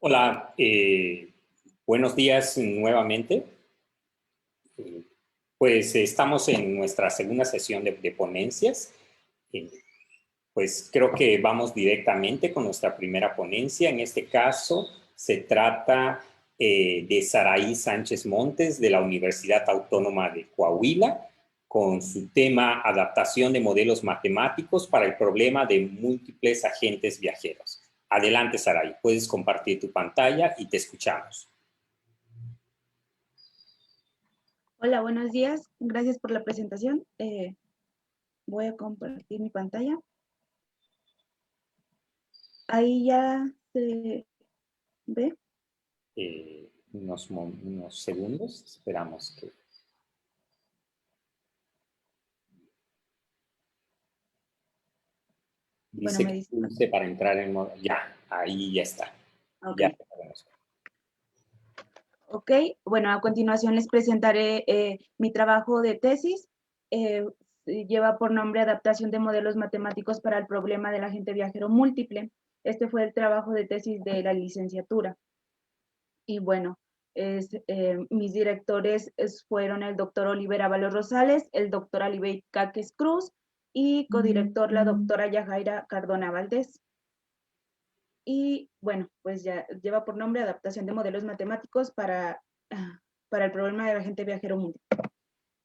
Hola, buenos días nuevamente. Pues estamos en nuestra segunda sesión de ponencias. Eh, pues creo que vamos directamente con nuestra primera ponencia. En este caso se trata de Saraí Sánchez Montes de la Universidad Autónoma de Coahuila con su tema adaptación de modelos matemáticos para el problema de múltiples agentes viajeros. Adelante, Saraí, puedes compartir tu pantalla y te escuchamos. Hola, buenos días. Gracias por la presentación. Voy a compartir mi pantalla. Ahí ya se ve. Unos segundos, esperamos que... Bueno, Dice me que dice. pulse para entrar en modo... Ya, ahí ya está. Ok. Ya podemos. Ok, bueno, a continuación les presentaré mi trabajo de tesis. Lleva por nombre Adaptación de modelos matemáticos para el problema del agente viajero múltiple. Este fue el trabajo de tesis de la licenciatura. Y bueno, mis directores fueron el doctor Oliver Ábalos Rosales, el doctor Alibey Cáquez Cruz y codirector la doctora Yajaira Cardona Valdés. Y bueno, pues ya lleva por nombre Adaptación de modelos matemáticos para el problema del agente viajero múltiple.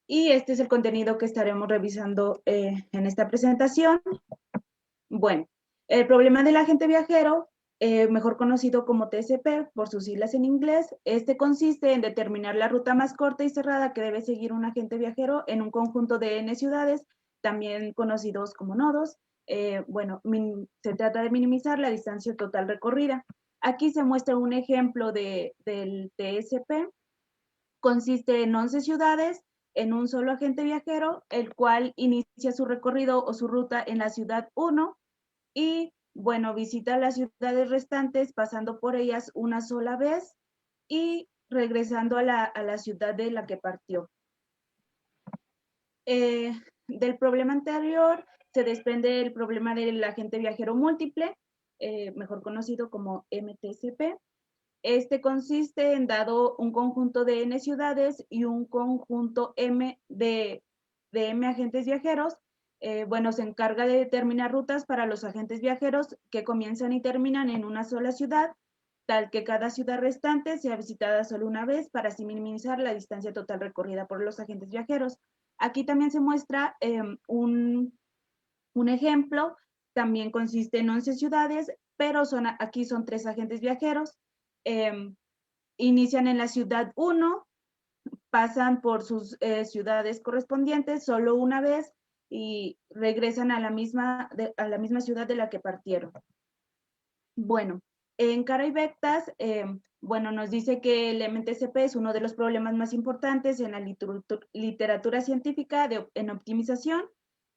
Y este es el contenido que estaremos revisando en esta presentación. Bueno, el problema del agente viajero, mejor conocido como TSP por sus siglas en inglés, este consiste en determinar la ruta más corta y cerrada que debe seguir un agente viajero en un conjunto de n ciudades, también conocidos como nodos. Bueno, se trata de minimizar la distancia total recorrida. Aquí se muestra un ejemplo del TSP. Consiste en 11 ciudades en un solo agente viajero, el cual inicia su recorrido o su ruta en la ciudad 1 y, bueno, visita las ciudades restantes pasando por ellas una sola vez y regresando a la ciudad de la que partió. Del problema anterior se desprende el problema del agente viajero múltiple, mejor conocido como MTCP. Este consiste en dado un conjunto de n ciudades y un conjunto m de m agentes viajeros. Bueno, se encarga de determinar rutas para los agentes viajeros que comienzan y terminan en una sola ciudad, tal que cada ciudad restante sea visitada solo una vez para así minimizar la distancia total recorrida por los agentes viajeros. Aquí también se muestra un ejemplo, también consiste en 11 ciudades, pero aquí son 3 agentes viajeros. Inician en la ciudad 1, pasan por sus ciudades correspondientes solo una vez y regresan a la misma ciudad de la que partieron. Bueno, en Cara y Vectas, bueno, nos dice que el MTCP es uno de los problemas más importantes en la literatura científica en optimización,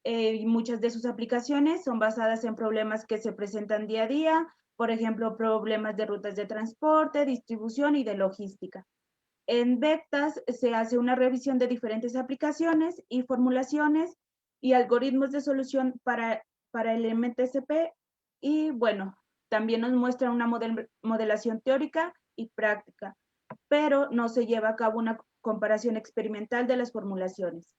y muchas de sus aplicaciones son basadas en problemas que se presentan día a día, por ejemplo, problemas de rutas de transporte, distribución y de logística. En Vectas se hace una revisión de diferentes aplicaciones y formulaciones y algoritmos de solución para el MTCP y, bueno, también nos muestra una modelación teórica y práctica, pero no se lleva a cabo una comparación experimental de las formulaciones.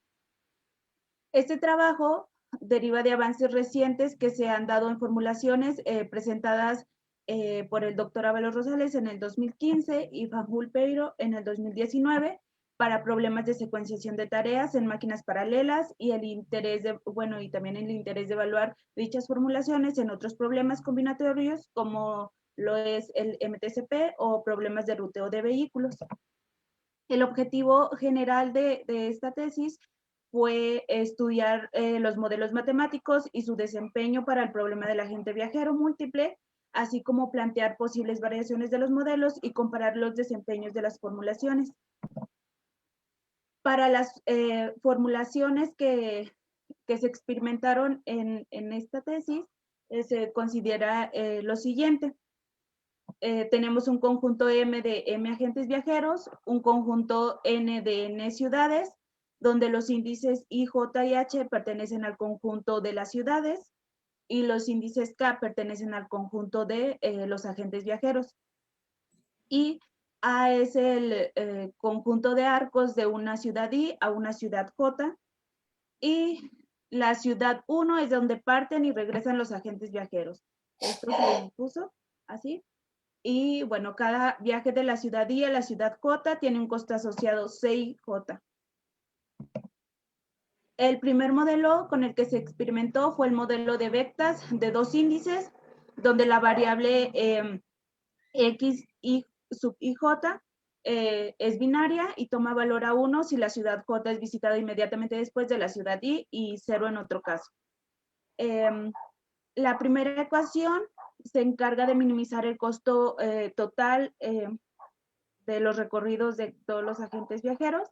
Este trabajo deriva de avances recientes que se han dado en formulaciones presentadas por el doctor Ábalos Rosales en el 2015 y Fanjul Peiro en el 2019 para problemas de secuenciación de tareas en máquinas paralelas y el interés de, bueno, y también el interés de evaluar dichas formulaciones en otros problemas combinatorios como lo es el MTCP o problemas de ruteo de vehículos. El objetivo general de esta tesis fue estudiar los modelos matemáticos y su desempeño para el problema del agente viajero múltiple, así como plantear posibles variaciones de los modelos y comparar los desempeños de las formulaciones. Para las formulaciones que se experimentaron en esta tesis, se considera lo siguiente. Tenemos un conjunto M de M agentes viajeros, un conjunto N de N ciudades, donde los índices I, J y H pertenecen al conjunto de las ciudades y los índices K pertenecen al conjunto de los agentes viajeros. y A es el conjunto de arcos de una ciudad I a una ciudad J, y la ciudad 1 es donde parten y regresan los agentes viajeros. Esto se impuso así. Y bueno, cada viaje de la ciudad I a la ciudad J tiene un costo asociado CIJ. El primer modelo con el que se experimentó fue el modelo de vectas de dos índices, donde la variable X y sub IJ es binaria y toma valor a 1 si la ciudad J es visitada inmediatamente después de la ciudad I y 0 en otro caso. La primera ecuación se encarga de minimizar el costo total de los recorridos de todos los agentes viajeros.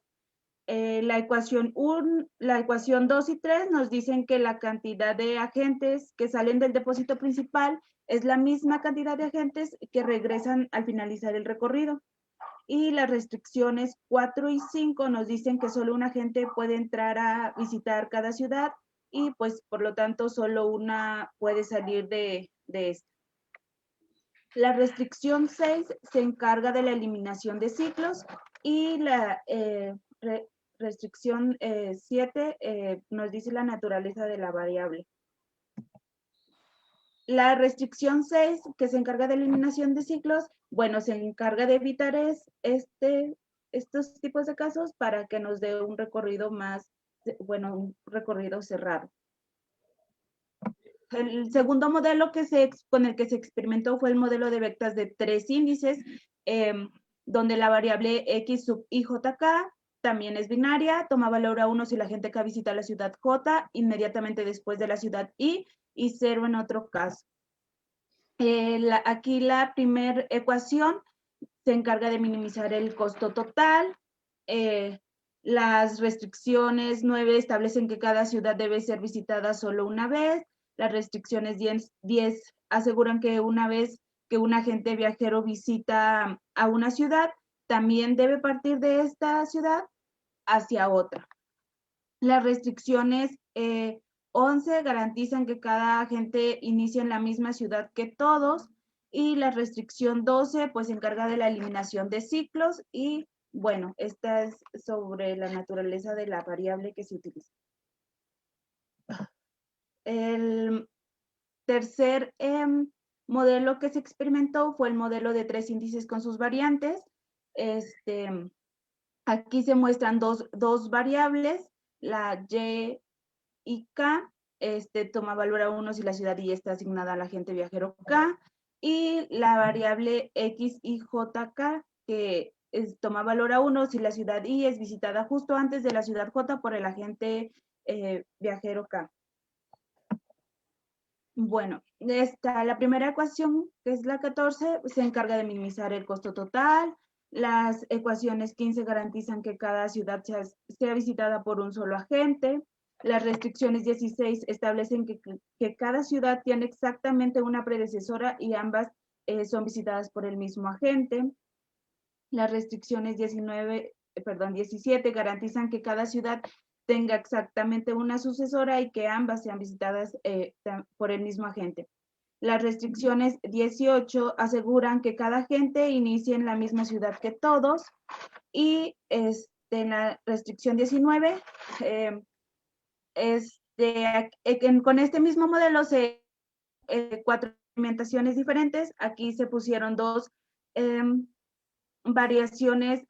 La ecuación 2 y 3 nos dicen que la cantidad de agentes que salen del depósito principal es la misma cantidad de agentes que regresan al finalizar el recorrido. Y las restricciones 4 y 5 nos dicen que solo un agente puede entrar a visitar cada ciudad y pues por lo tanto solo una puede salir de esta. La restricción 6 se encarga de la eliminación de ciclos y la restricción 7 nos dice la naturaleza de la variable. La restricción 6, que se encarga de eliminación de ciclos, bueno, se encarga de evitar estos tipos de casos para que nos dé un recorrido más, bueno, un recorrido cerrado. El segundo modelo con el que se experimentó fue el modelo de vectas de tres índices, donde la variable X sub IJK también es binaria, toma valor a 1 si la gente K visita la ciudad J inmediatamente después de la ciudad I y 0 en otro caso. Aquí la primera ecuación se encarga de minimizar el costo total. Las restricciones 9 establecen que cada ciudad debe ser visitada solo una vez. Las restricciones 10 aseguran que una vez que un agente viajero visita a una ciudad, también debe partir de esta ciudad hacia otra. Las restricciones 11 garantizan que cada agente inicie en la misma ciudad que todos, y la restricción 12 pues se encarga de la eliminación de ciclos y bueno, esta es sobre la naturaleza de la variable que se utiliza. El tercer modelo que se experimentó fue el modelo de tres índices con sus variantes. Aquí se muestran dos variables, la Y y K, toma valor a 1 si la ciudad I está asignada al agente viajero K, y la variable X y JK, que toma valor a 1 si la ciudad I es visitada justo antes de la ciudad J por el agente viajero K. Bueno, la primera ecuación, que es la 14, se encarga de minimizar el costo total. Las ecuaciones 15 garantizan que cada ciudad sea visitada por un solo agente. Las restricciones 16 establecen que cada ciudad tiene exactamente una predecesora y ambas son visitadas por el mismo agente. Las restricciones 17 garantizan que cada ciudad tenga exactamente una sucesora y que ambas sean visitadas por el mismo agente. Las restricciones 18 aseguran que cada agente inicie en la misma ciudad que todos, y en la restricción 19, con este mismo modelo cuatro implementaciones diferentes. Aquí se pusieron dos variaciones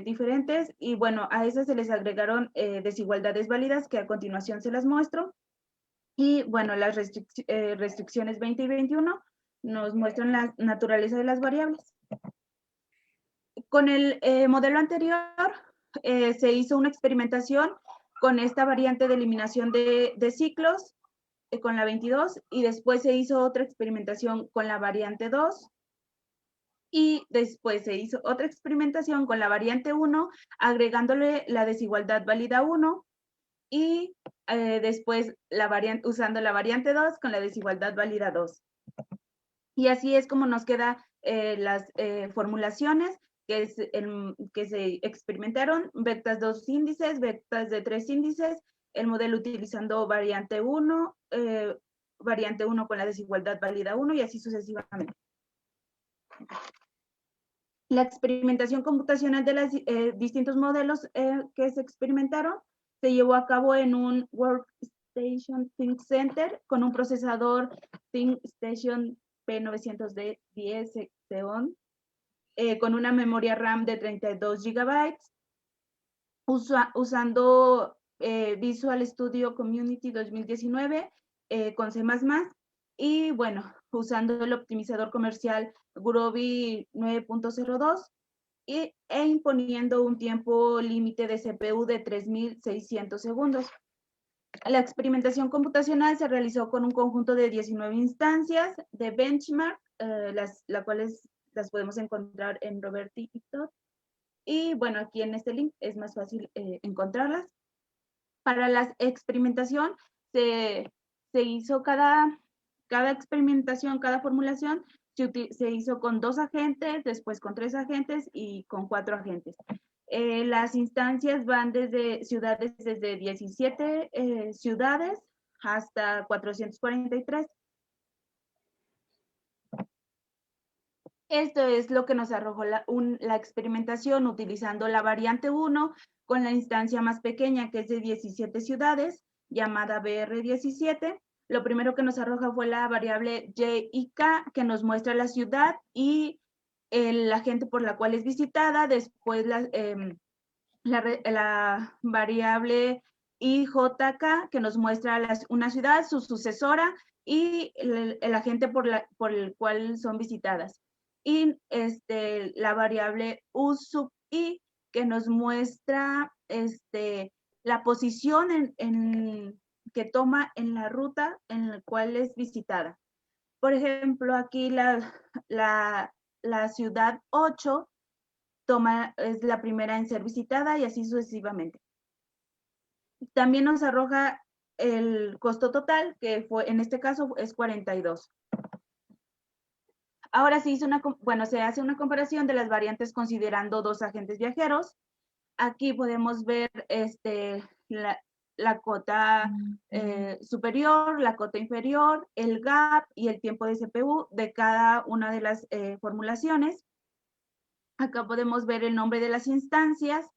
diferentes y bueno, a esas se les agregaron desigualdades válidas que a continuación se las muestro. Y bueno, las restricciones 20 y 21 nos muestran la naturaleza de las variables. Con el modelo anterior se hizo una experimentación con esta variante de eliminación de ciclos con la 22, y después se hizo otra experimentación con la variante 2, y después se hizo otra experimentación con la variante 1, agregándole la desigualdad válida 1, y después usando la variante 2 con la desigualdad válida 2. Y así es como nos quedan las formulaciones que se experimentaron: vectas de 2 índices, vectas de 3 índices, el modelo utilizando variante 1 con la desigualdad válida 1 y así sucesivamente. La experimentación computacional de los distintos modelos que se experimentaron se llevó a cabo en un Workstation Think Center con un procesador ThinkStation P910 Xeon con una memoria RAM de 32 GB, usando Visual Studio Community 2019 con C++, y bueno, usando el optimizador comercial Groovy 9.02 e imponiendo un tiempo límite de CPU de 3.600 segundos. La experimentación computacional se realizó con un conjunto de 19 instancias de benchmark, las cuales las podemos encontrar en Roberti y Todd. Y bueno, aquí en este link es más fácil encontrarlas. Para la experimentación se hizo cada experimentación, cada formulación se hizo con 2 agentes, después con 3 agentes y con 4 agentes. Las instancias van desde ciudades, desde 17 ciudades hasta 443. Esto es lo que nos arrojó la experimentación utilizando la variante 1 con la instancia más pequeña, que es de 17 ciudades, llamada BR17. Lo primero que nos arroja fue la variable Y y K, que nos muestra la ciudad y la gente por la cual es visitada. Después la variable IJK, que nos muestra una ciudad, su sucesora y el agente por el cual son visitadas. Y la variable U sub I, que nos muestra la posición que toma en la ruta en la cual es visitada. Por ejemplo, aquí la ciudad 8 es la primera en ser visitada y así sucesivamente. También nos arroja el costo total, que fue, en este caso es 42. Ahora se hace una comparación de las variantes considerando 2 agentes viajeros. Aquí podemos ver la cota superior, la cota inferior, el gap y el tiempo de CPU de cada una de las formulaciones. Acá podemos ver el nombre de las instancias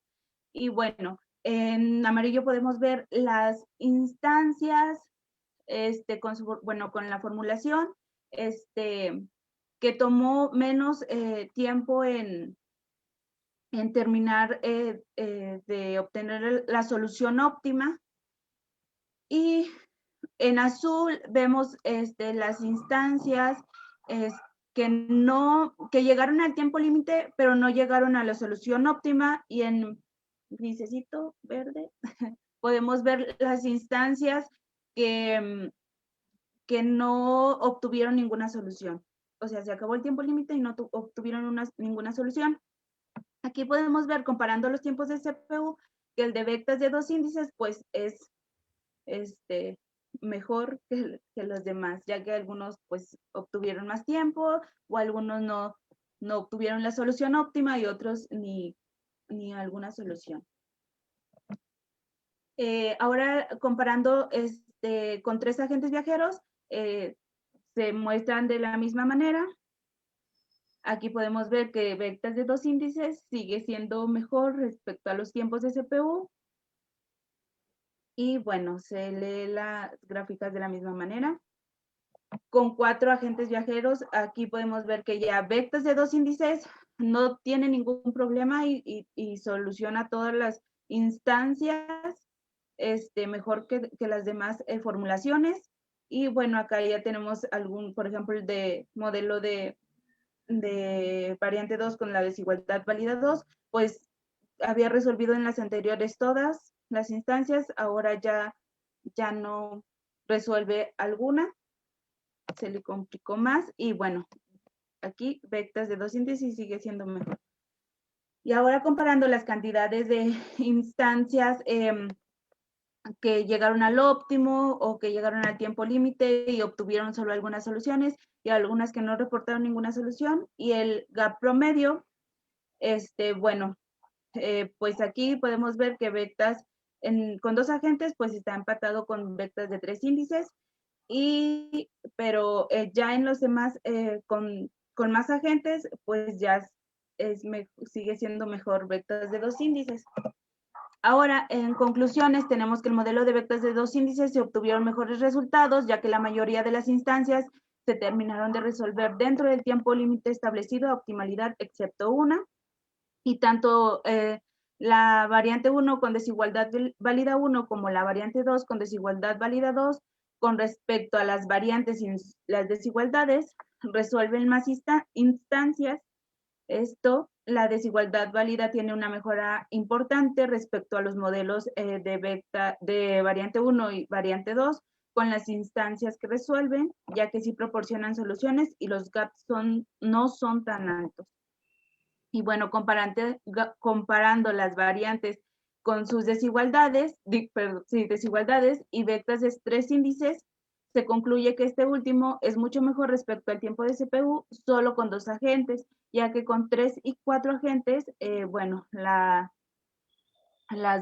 y bueno, en amarillo podemos ver las instancias con la formulación que tomó menos tiempo en terminar de obtener la solución óptima. Y en azul vemos las instancias que llegaron al tiempo límite, pero no llegaron a la solución óptima. Y en grisecito verde podemos ver las instancias que no obtuvieron ninguna solución. O sea, se acabó el tiempo límite y no obtuvieron ninguna solución. Aquí podemos ver, comparando los tiempos de CPU, que el de vectas de 2 índices, pues es mejor que los demás, ya que algunos pues obtuvieron más tiempo o algunos no obtuvieron la solución óptima y otros ni alguna solución. Ahora comparando con 3 agentes viajeros, se muestran de la misma manera. Aquí podemos ver que vectas de 2 índices sigue siendo mejor respecto a los tiempos de CPU. Y bueno, se lee las gráficas de la misma manera. Con 4 agentes viajeros, aquí podemos ver que ya vectas de 2 índices no tiene ningún problema y soluciona todas las instancias mejor que las demás formulaciones. Y bueno, acá ya tenemos por ejemplo, el de modelo de variante 2 con la desigualdad válida 2, pues había resolvido en las anteriores todas las instancias, ahora ya no resuelve alguna, se le complicó más y bueno, aquí vectas de 2 índices sigue siendo mejor. Y ahora comparando las cantidades de instancias que llegaron al óptimo o que llegaron al tiempo límite y obtuvieron solo algunas soluciones y algunas que no reportaron ninguna solución, y el gap promedio, bueno, pues aquí podemos ver que vectas con 2 agentes pues está empatado con vectas de 3 índices, pero ya en los demás con más agentes pues ya sigue siendo mejor vectas de 2 índices. Ahora, en conclusiones, tenemos que el modelo de vectas de 2 índices se obtuvieron mejores resultados, ya que la mayoría de las instancias se terminaron de resolver dentro del tiempo límite establecido a optimalidad, excepto una, y tanto la variante 1 con desigualdad válida 1 como la variante 2 con desigualdad válida 2, con respecto a las variantes y las desigualdades, resuelven más instancias. La desigualdad válida tiene una mejora importante respecto a los modelos de variante 1 y variante 2, con las instancias que resuelven, ya que sí proporcionan soluciones y los gaps no son tan altos. Y bueno, comparando las variantes con sus desigualdades y vectas de 3 índices, se concluye que este último es mucho mejor respecto al tiempo de CPU solo con 2 agentes, ya que con 3 y 4 agentes, bueno, las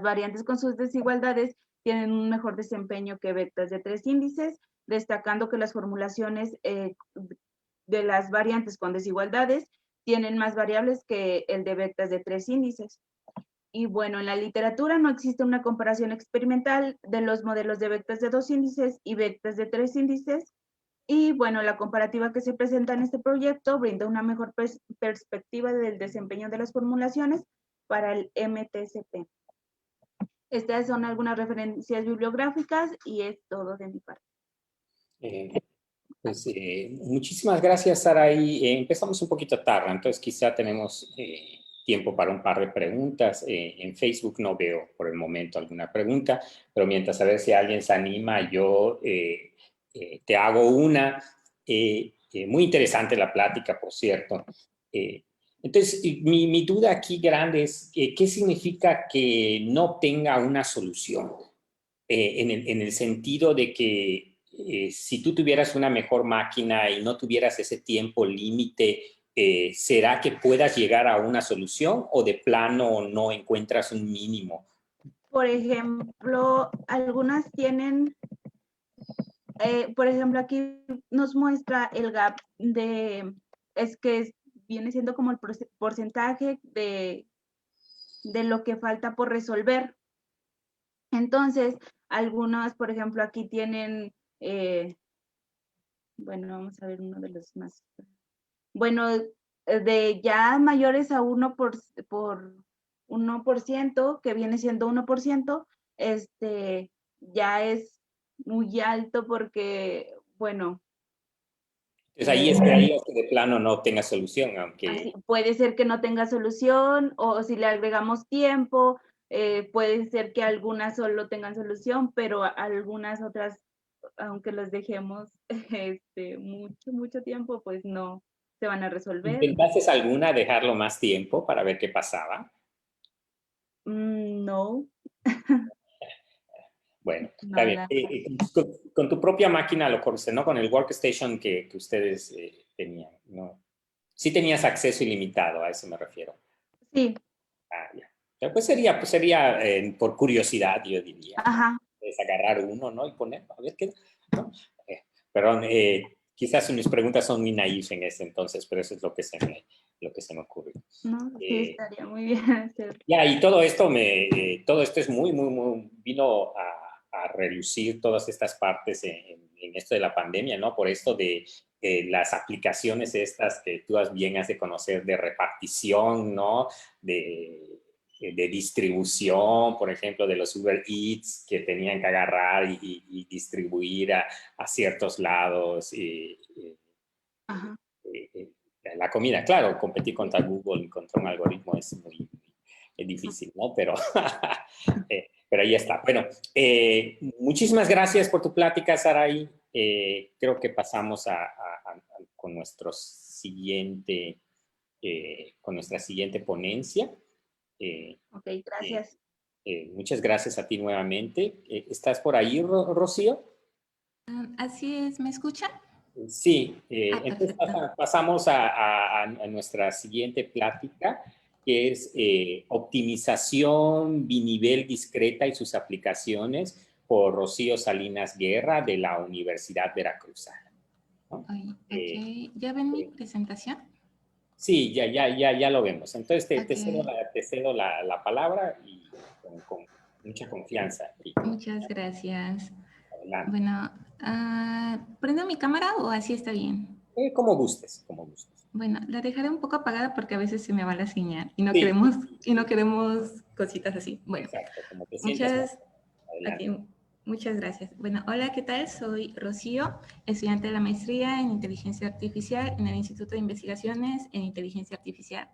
variantes con sus desigualdades tienen un mejor desempeño que vectas de 3 índices, destacando que las formulaciones de las variantes con desigualdades tienen más variables que el de vectas de 3 índices. Y bueno, en la literatura no existe una comparación experimental de los modelos de vectas de 2 índices y vectas de 3 índices. Y bueno, la comparativa que se presenta en este proyecto brinda una mejor perspectiva del desempeño de las formulaciones para el MTCP. Estas son algunas referencias bibliográficas y es todo de mi parte. Muchísimas gracias, Saraí. Empezamos un poquito tarde, entonces quizá tenemos tiempo para un par de preguntas. En Facebook no veo por el momento alguna pregunta, pero mientras a ver si alguien se anima, yo te hago una. Muy interesante la plática, por cierto. Entonces, mi duda aquí grande es, ¿qué significa que no tenga una solución? En el sentido de que si tú tuvieras una mejor máquina y no tuvieras ese tiempo límite, ¿será que puedas llegar a una solución o de plano no encuentras un mínimo? Por ejemplo, algunas tienen, por ejemplo, aquí nos muestra el gap viene siendo como el porcentaje de lo que falta por resolver. Entonces, algunas, por ejemplo, aquí tienen, bueno, vamos a ver uno de los más, bueno, de ya mayores a 1%, que viene siendo 1%, ya es muy alto porque, bueno. Entonces ahí esperaría que de plano no tenga solución, aunque... Puede ser que no tenga solución, o si le agregamos tiempo, puede ser que algunas solo tengan solución, pero algunas otras, aunque las dejemos mucho tiempo, pues no se van a resolver. ¿Intentaste alguna dejarlo más tiempo para ver qué pasaba? No. Bueno, no, está bien. Con tu propia máquina lo corriste, ¿no? Con el workstation que ustedes tenían, ¿no? Sí tenías acceso ilimitado, a eso me refiero. Sí. Ah, ya. Pues sería por curiosidad, yo diría. Ajá. Es agarrar uno, ¿no? Y poner, a ver qué... ¿no? Perdón, quizás mis preguntas son muy naif en este entonces, pero eso es lo que se me ocurre. No, sí, estaría muy bien hacerlo. Ya, y todo esto es muy, vino a relucir todas estas partes en esto de la pandemia, ¿no? Por esto de las aplicaciones estas que tú bien has de conocer de repartición, ¿no? De distribución, por ejemplo, de los Uber Eats que tenían que agarrar y distribuir a ciertos lados. Ajá. La comida, claro, competir contra Google y contra un algoritmo es muy difícil, ¿no? Pero ahí está. Bueno, muchísimas gracias por tu plática, Saraí. Creo que pasamos con nuestra siguiente ponencia. Ok, gracias. Muchas gracias a ti nuevamente. ¿Estás por ahí, Rocío? Así es, ¿me escuchan? Sí, entonces pasamos a nuestra siguiente plática, que es optimización binivel discreta y sus aplicaciones por Rocío Salinas Guerra de la Universidad Veracruzana, ¿no? Ok, ¿ya ven mi presentación? Sí, ya lo vemos. Entonces te Ok, cedo la palabra y con mucha confianza. Y muchas gracias. adelante. Bueno, ¿prendo mi cámara o así está bien? Como gustes, como gustes. Bueno, la dejaré un poco apagada porque a veces se me va la señal Sí, y no queremos cositas así. Bueno, exacto, como te sientas más. muchas, Adelante. ok, muchas gracias. Bueno, hola, ¿qué tal? Soy Rocío, estudiante de la maestría en Inteligencia Artificial en el Instituto de Investigaciones en Inteligencia Artificial.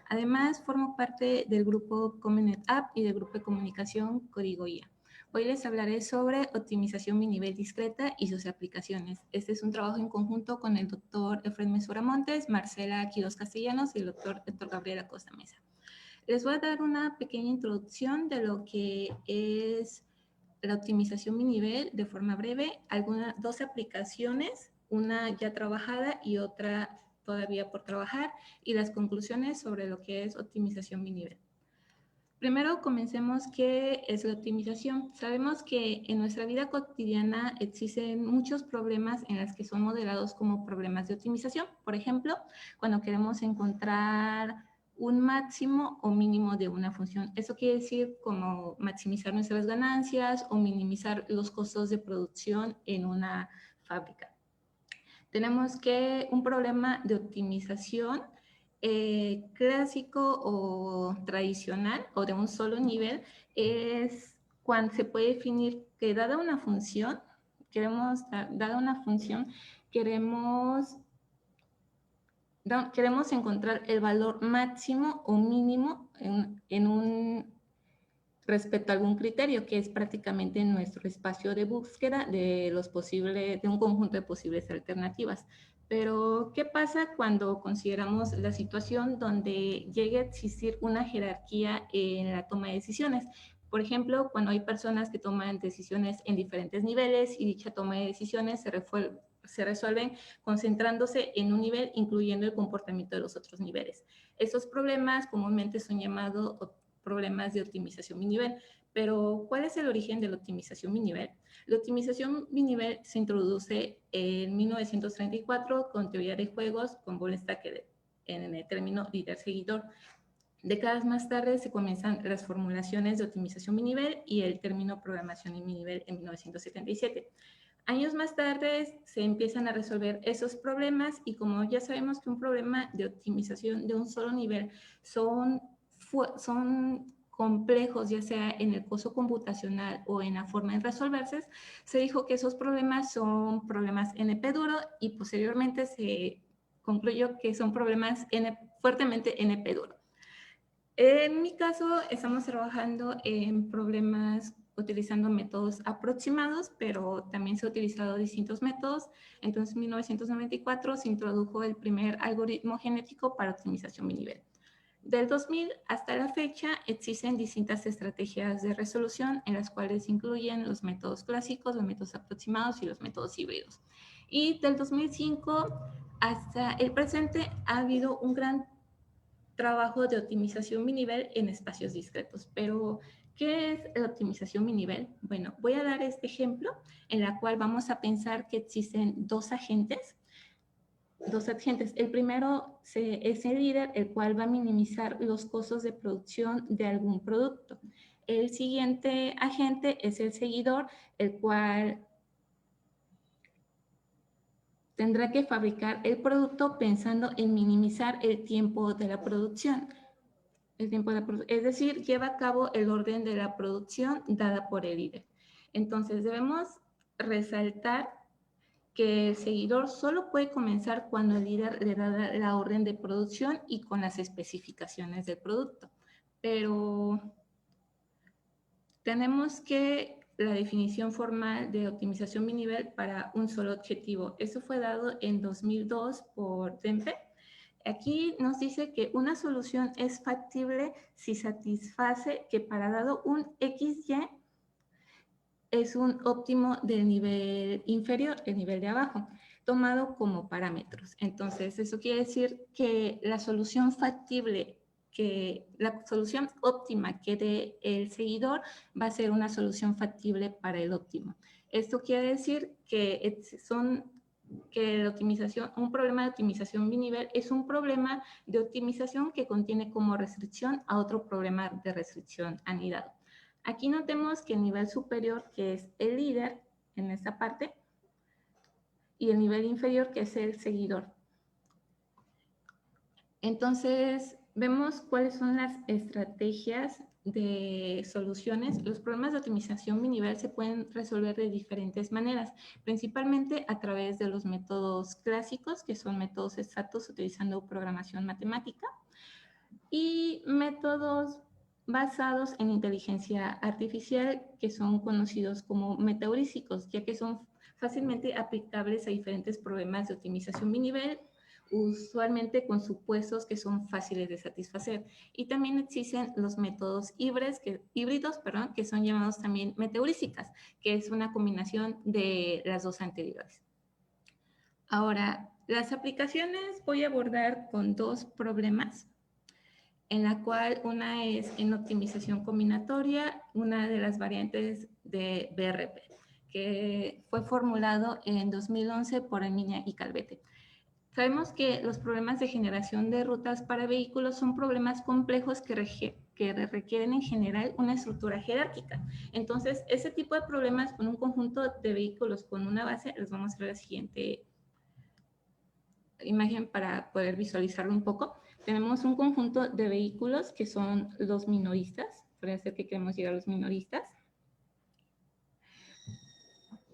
Además, formo parte del grupo Comenet App y del grupo de comunicación Código IA. Hoy les hablaré sobre optimización minivel discreta y sus aplicaciones. Este es un trabajo en conjunto con el doctor Efraín Mesura Montes, Marcela Quiroz Castellanos y el doctor Héctor Gabriel Acosta Mesa. Les voy a dar una pequeña introducción de lo que es la optimización minivel de forma breve, dos aplicaciones, una ya trabajada y otra todavía por trabajar, y las conclusiones sobre lo que es optimización minivel. Primero, comencemos qué es la optimización. Sabemos que en nuestra vida cotidiana existen muchos problemas en los que son modelados como problemas de optimización. Por ejemplo, cuando queremos encontrar un máximo o mínimo de una función. Eso quiere decir como maximizar nuestras ganancias o minimizar los costos de producción en una fábrica. Tenemos que un problema de optimización clásico o tradicional o de un solo nivel es cuando se puede definir que dada una función, queremos encontrar el valor máximo o mínimo en un respecto a algún criterio, que es prácticamente nuestro espacio de búsqueda de un conjunto de posibles alternativas. Pero, ¿qué pasa cuando consideramos la situación donde llegue a existir una jerarquía en la toma de decisiones? Por ejemplo, cuando hay personas que toman decisiones en diferentes niveles y dicha toma de decisiones se resuelven concentrándose en un nivel, incluyendo el comportamiento de los otros niveles. Estos problemas comúnmente son llamados problemas de optimización minivel. Pero, ¿cuál es el origen de la optimización minivel? La optimización minivel se introduce en 1934 con teoría de juegos, con Bolenstacker en el término líder-seguidor. Décadas más tarde se comienzan las formulaciones de optimización minivel y el término programación en minivel en 1977. Años más tarde se empiezan a resolver esos problemas y como ya sabemos que un problema de optimización de un solo nivel son complejos, ya sea en el costo computacional o en la forma de resolverse, se dijo que esos problemas son problemas NP duro y posteriormente se concluyó que son problemas fuertemente NP duro. En mi caso, estamos trabajando en problemas utilizando métodos aproximados, pero también se han utilizado distintos métodos. Entonces, en 1994 se introdujo el primer algoritmo genético para optimización minivel. Del 2000 hasta la fecha existen distintas estrategias de resolución en las cuales incluyen los métodos clásicos, los métodos aproximados y los métodos híbridos. Y del 2005 hasta el presente ha habido un gran trabajo de optimización minivel en espacios discretos. Pero, ¿qué es la optimización minivel? Bueno, voy a dar este ejemplo en la cual vamos a pensar que existen dos agentes. El primero es el líder, el cual va a minimizar los costos de producción de algún producto. El siguiente agente es el seguidor, el cual tendrá que fabricar el producto pensando en minimizar el tiempo de la producción. Es decir, lleva a cabo el orden de la producción dada por el líder. Entonces, debemos resaltar que el seguidor solo puede comenzar cuando el líder le da la orden de producción y con las especificaciones del producto. Pero tenemos que la definición formal de optimización minivel para un solo objetivo. Eso fue dado en 2002 por Dempe. Aquí nos dice que una solución es factible si satisface que para dado un XY es un óptimo del nivel inferior, el nivel de abajo, tomado como parámetros. Entonces, eso quiere decir que la solución factible, que la solución óptima que dé el seguidor va a ser una solución factible para el óptimo. Esto quiere decir que son que la optimización, un problema de optimización binivel es un problema de optimización que contiene como restricción a otro problema de restricción anidado. Aquí notemos que el nivel superior, que es el líder en esta parte, y el nivel inferior, que es el seguidor. Entonces, vemos cuáles son las estrategias de soluciones. Los problemas de optimización binivel se pueden resolver de diferentes maneras, principalmente a través de los métodos clásicos, que son métodos exactos utilizando programación matemática, y métodos basados en inteligencia artificial, que son conocidos como metaheurísticos, ya que son fácilmente aplicables a diferentes problemas de optimización binivel, usualmente con supuestos que son fáciles de satisfacer. Y también existen los métodos híbridos, que son llamados también metaheurísticas, que es una combinación de las dos anteriores. Ahora, las aplicaciones voy a abordar con dos problemas, en la cual una es en optimización combinatoria, una de las variantes de BRP, que fue formulado en 2011 por Emiña y Calvete. Sabemos que los problemas de generación de rutas para vehículos son problemas complejos que requieren en general una estructura jerárquica. Entonces, ese tipo de problemas con un conjunto de vehículos con una base, les vamos a ver la siguiente imagen para poder visualizarlo un poco. Tenemos un conjunto de vehículos que son los minoristas, podría ser que queremos llegar a los minoristas,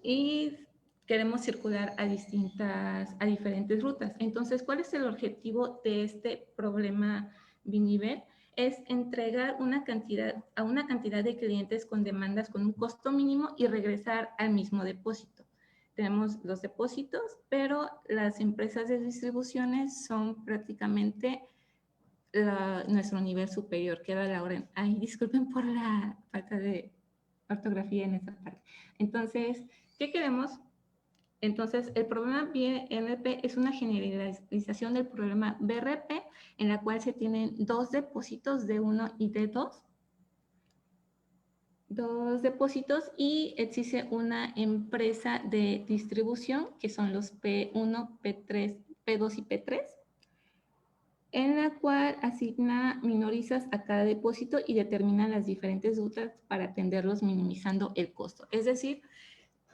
y queremos circular a diferentes rutas. Entonces, ¿cuál es el objetivo de este problema binivel? Es entregar a una cantidad de clientes con demandas con un costo mínimo y regresar al mismo depósito. Tenemos los depósitos, pero las empresas de distribuciones son prácticamente nuestro nivel superior, queda la orden. Ay, disculpen por la falta de ortografía en esta parte. Entonces, ¿qué queremos? Entonces, el problema BNP es una generalización del problema BRP, en la cual se tienen dos depósitos, D1 y D2. Dos depósitos, y existe una empresa de distribución, que son los P1, P3, P2 y P3, en la cual asigna minoristas a cada depósito y determina las diferentes rutas para atenderlos minimizando el costo. Es decir,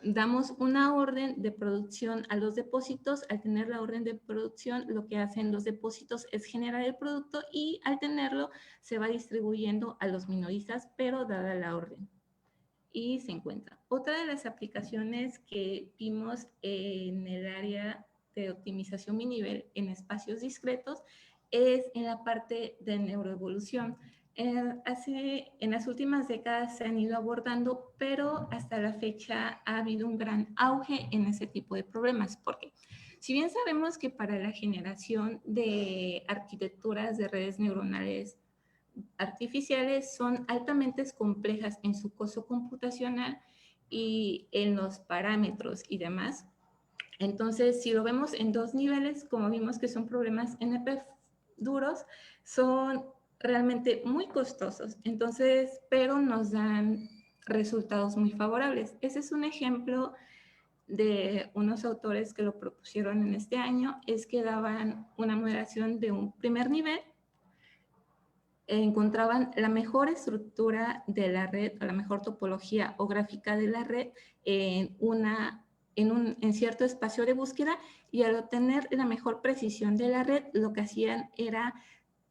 damos una orden de producción a los depósitos. Al tener la orden de producción, lo que hacen los depósitos es generar el producto, y al tenerlo se va distribuyendo a los minoristas, pero dada la orden. Y se encuentra. Otra de las aplicaciones que vimos en el área de optimización binivel en espacios discretos es en la parte de neuroevolución. En las últimas décadas se han ido abordando, pero hasta la fecha ha habido un gran auge en ese tipo de problemas. ¿Por qué? Si bien sabemos que para la generación de arquitecturas de redes neuronales artificiales son altamente complejas en su costo computacional y en los parámetros y demás, entonces si lo vemos en dos niveles, como vimos que son problemas NP duros, son realmente muy costosos, entonces, pero nos dan resultados muy favorables. Ese es un ejemplo de unos autores que lo propusieron en este año, es que daban una moderación de un primer nivel, encontraban la mejor estructura de la red, o la mejor topología o gráfica de la red en cierto espacio de búsqueda, y al obtener la mejor precisión de la red, lo que hacían era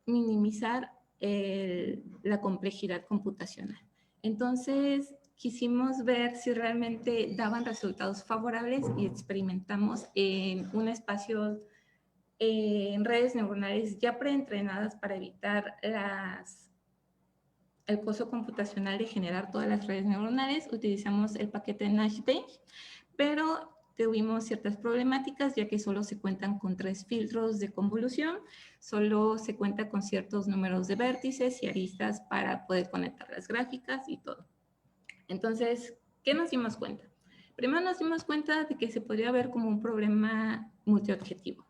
minimizar la complejidad computacional. Entonces, quisimos ver si realmente daban resultados favorables, y experimentamos en un espacio en redes neuronales ya preentrenadas para evitar el costo computacional de generar todas las redes neuronales. Utilizamos el paquete Nash-Bench, pero tuvimos ciertas problemáticas, ya que solo se cuentan con 3 filtros de convolución, solo se cuenta con ciertos números de vértices y aristas para poder conectar las gráficas y todo. Entonces, ¿qué nos dimos cuenta? Primero nos dimos cuenta de que se podría ver como un problema multiobjetivo,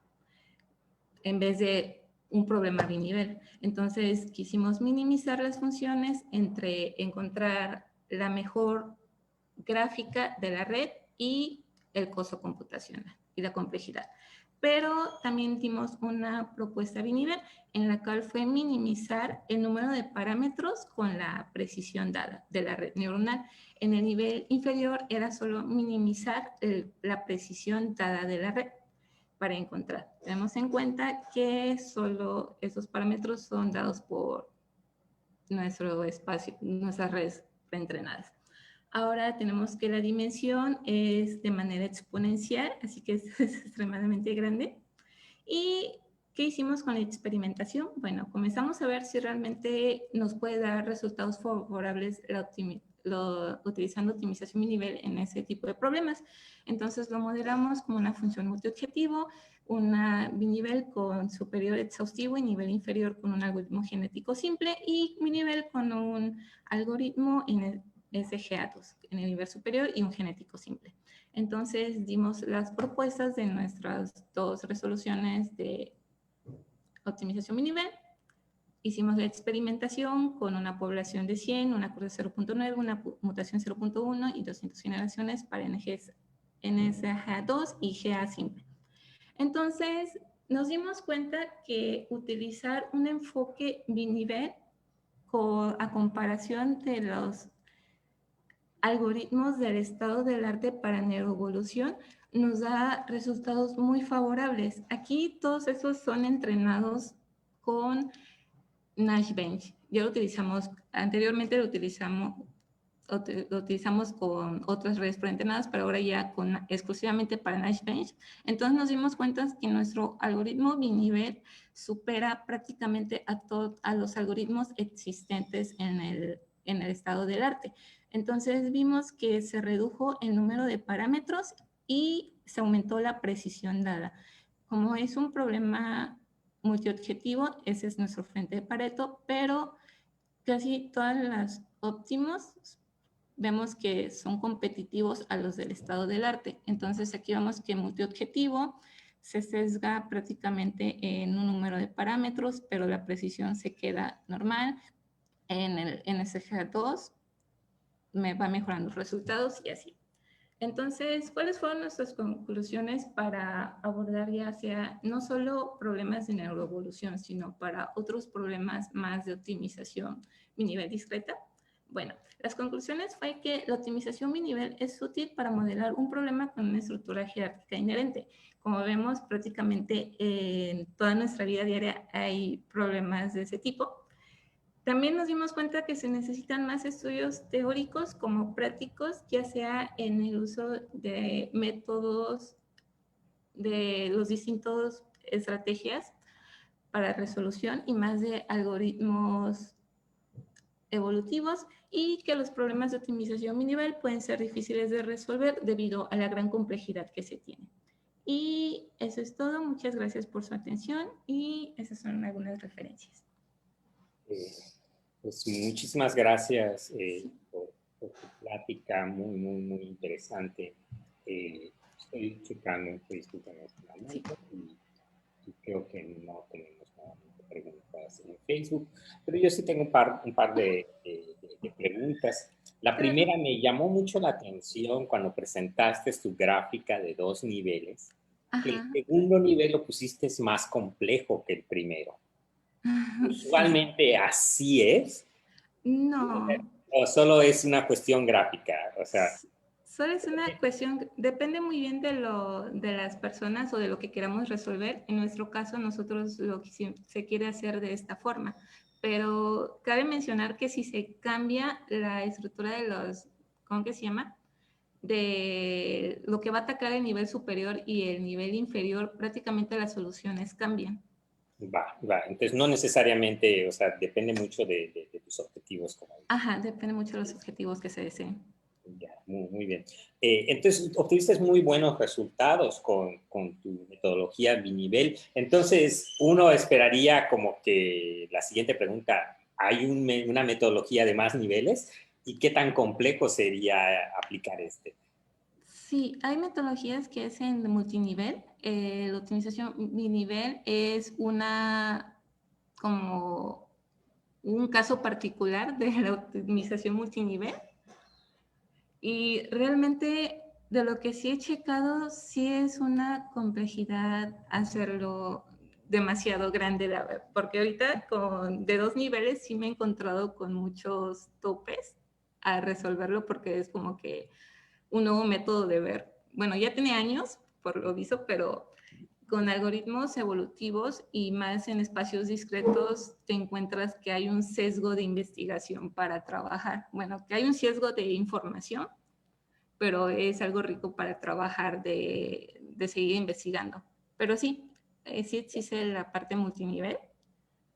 en vez de un problema binivel. Entonces, quisimos minimizar las funciones entre encontrar la mejor gráfica de la red y el costo computacional. y la complejidad. Pero también dimos una propuesta binivel en la cual fue minimizar el número de parámetros con la precisión dada de la red neuronal. En el nivel inferior era solo minimizar la precisión dada de la red para encontrar. Tenemos en cuenta que solo esos parámetros son dados por nuestro espacio, nuestras redes preentrenadas. Ahora tenemos que la dimensión es de manera exponencial, así que es extremadamente grande. ¿Y qué hicimos con la experimentación? Bueno, comenzamos a ver si realmente nos puede dar resultados favorables utilizando optimización binivel en ese tipo de problemas. Entonces lo modelamos como una función multiobjetivo, una binivel con superior exhaustivo y nivel inferior con un algoritmo genético simple y binivel con un algoritmo en el SGA2 en el nivel superior y un genético simple. Entonces dimos las propuestas de nuestras dos resoluciones de optimización binivel. Hicimos la experimentación con una población de 100, una curva 0.9, una mutación 0.1 y 200 generaciones para NSGA2 y GA simple. Entonces nos dimos cuenta que utilizar un enfoque binivel a comparación de los algoritmos del estado del arte para neuroevolución nos da resultados muy favorables. Aquí todos esos son entrenados con Nash Bench. Ya lo utilizamos, anteriormente lo utilizamos con otras redes preentrenadas, pero ahora ya exclusivamente para Nash Bench. Entonces nos dimos cuenta que nuestro algoritmo binivel supera prácticamente a los algoritmos existentes en el estado del arte. Entonces vimos que se redujo el número de parámetros y se aumentó la precisión dada. Como es un problema multiobjetivo, ese es nuestro frente de Pareto, pero casi todas las óptimos vemos que son competitivos a los del estado del arte. Entonces aquí vemos que multiobjetivo se sesga prácticamente en un número de parámetros, pero la precisión se queda normal. En el NSGA2 me va mejorando los resultados y así. Entonces, ¿cuáles fueron nuestras conclusiones para abordar ya sea no solo problemas de neuroevolución, sino para otros problemas más de optimización binivel discreta? Bueno, las conclusiones fue que la optimización binivel es útil para modelar un problema con una estructura jerárquica inherente. Como vemos, prácticamente en toda nuestra vida diaria hay problemas de ese tipo. También nos dimos cuenta que se necesitan más estudios teóricos como prácticos, ya sea en el uso de métodos de los distintos estrategias para resolución y más de algoritmos evolutivos, y que los problemas de optimización binivel pueden ser difíciles de resolver debido a la gran complejidad que se tiene. Y eso es todo. Muchas gracias por su atención y esas son algunas referencias. Pues muchísimas gracias por tu plática, muy interesante. Estoy checando, estoy disculpando este momento y creo que no tenemos preguntas en Facebook, pero yo sí tengo un par de preguntas. La primera, me llamó mucho la atención cuando presentaste tu gráfica de 2 niveles, que el segundo nivel lo pusiste más complejo que el primero. ¿Usualmente así es? No. ¿O solo es una cuestión gráfica? O sea, solo es una cuestión, depende muy bien de las personas o de lo que queramos resolver. En nuestro caso, nosotros lo que se quiere hacer de esta forma. Pero cabe mencionar que si se cambia la estructura de los, ¿cómo que se llama? De lo que va a atacar el nivel superior y el nivel inferior, prácticamente las soluciones cambian. Va. Entonces, no necesariamente, o sea, depende mucho de tus objetivos. Ajá, depende mucho de los objetivos que se deseen. Ya, muy bien. Entonces, obtuviste muy buenos resultados con tu metodología binivel. Entonces, uno esperaría como que la siguiente pregunta, ¿hay una metodología de más niveles? ¿Y qué tan complejo sería aplicar este? Sí, hay metodologías que es en multinivel. La optimización binivel es como un caso particular de la optimización multinivel. Y realmente De lo que sí he checado, sí es una complejidad hacerlo demasiado grande, porque ahorita de 2 niveles sí me he encontrado con muchos topes a resolverlo, porque es como que un nuevo método de ver. Bueno, ya tiene años, por lo visto, pero con algoritmos evolutivos y más en espacios discretos te encuentras que hay un sesgo de investigación para trabajar. Bueno, que hay un sesgo de información, pero es algo rico para trabajar de seguir investigando. Pero sí, sí existe la parte multinivel.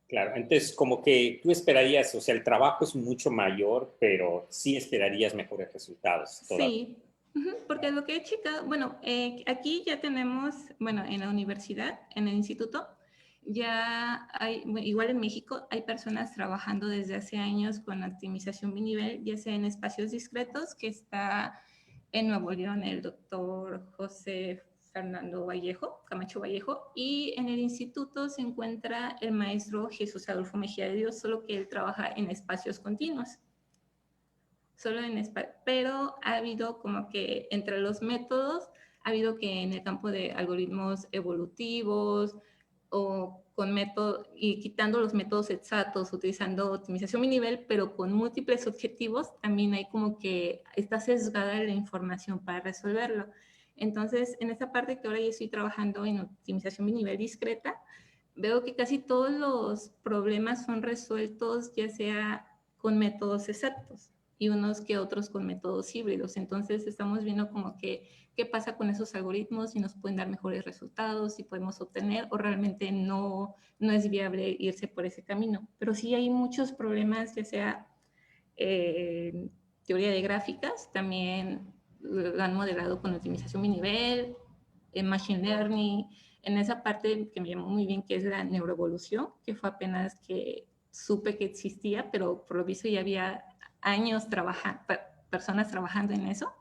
Claro, entonces como que tú esperarías, o sea, el trabajo es mucho mayor, pero sí esperarías mejores resultados todavía. Sí, porque lo que he checado, bueno, aquí ya tenemos, bueno, en la universidad, en el instituto, ya hay, igual en México, hay personas trabajando desde hace años con optimización binivel, ya sea en espacios discretos, que está en Nuevo León el doctor José Fernando Vallejo, Camacho Vallejo, y en el instituto se encuentra el maestro Jesús Adolfo Mejía de Dios, solo que él trabaja en espacios continuos. Solo en pero ha habido como que entre los métodos, ha habido que en el campo de algoritmos evolutivos o con métodos y quitando los métodos exactos, utilizando optimización binivel, pero con múltiples objetivos, también hay como que está sesgada la información para resolverlo. Entonces, en esta parte que ahora yo estoy trabajando en optimización binivel discreta, veo que casi todos los problemas son resueltos ya sea con métodos exactos y unos que otros con métodos híbridos. Entonces estamos viendo como que qué pasa con esos algoritmos, si nos pueden dar mejores resultados, si podemos obtener o realmente no es viable irse por ese camino. Pero sí hay muchos problemas, ya sea teoría de gráficas, también lo han modelado con optimización binivel, en machine learning, en esa parte que me llamó muy bien, que es la neuroevolución, que fue apenas que supe que existía, pero por lo visto ya había años personas trabajando en eso.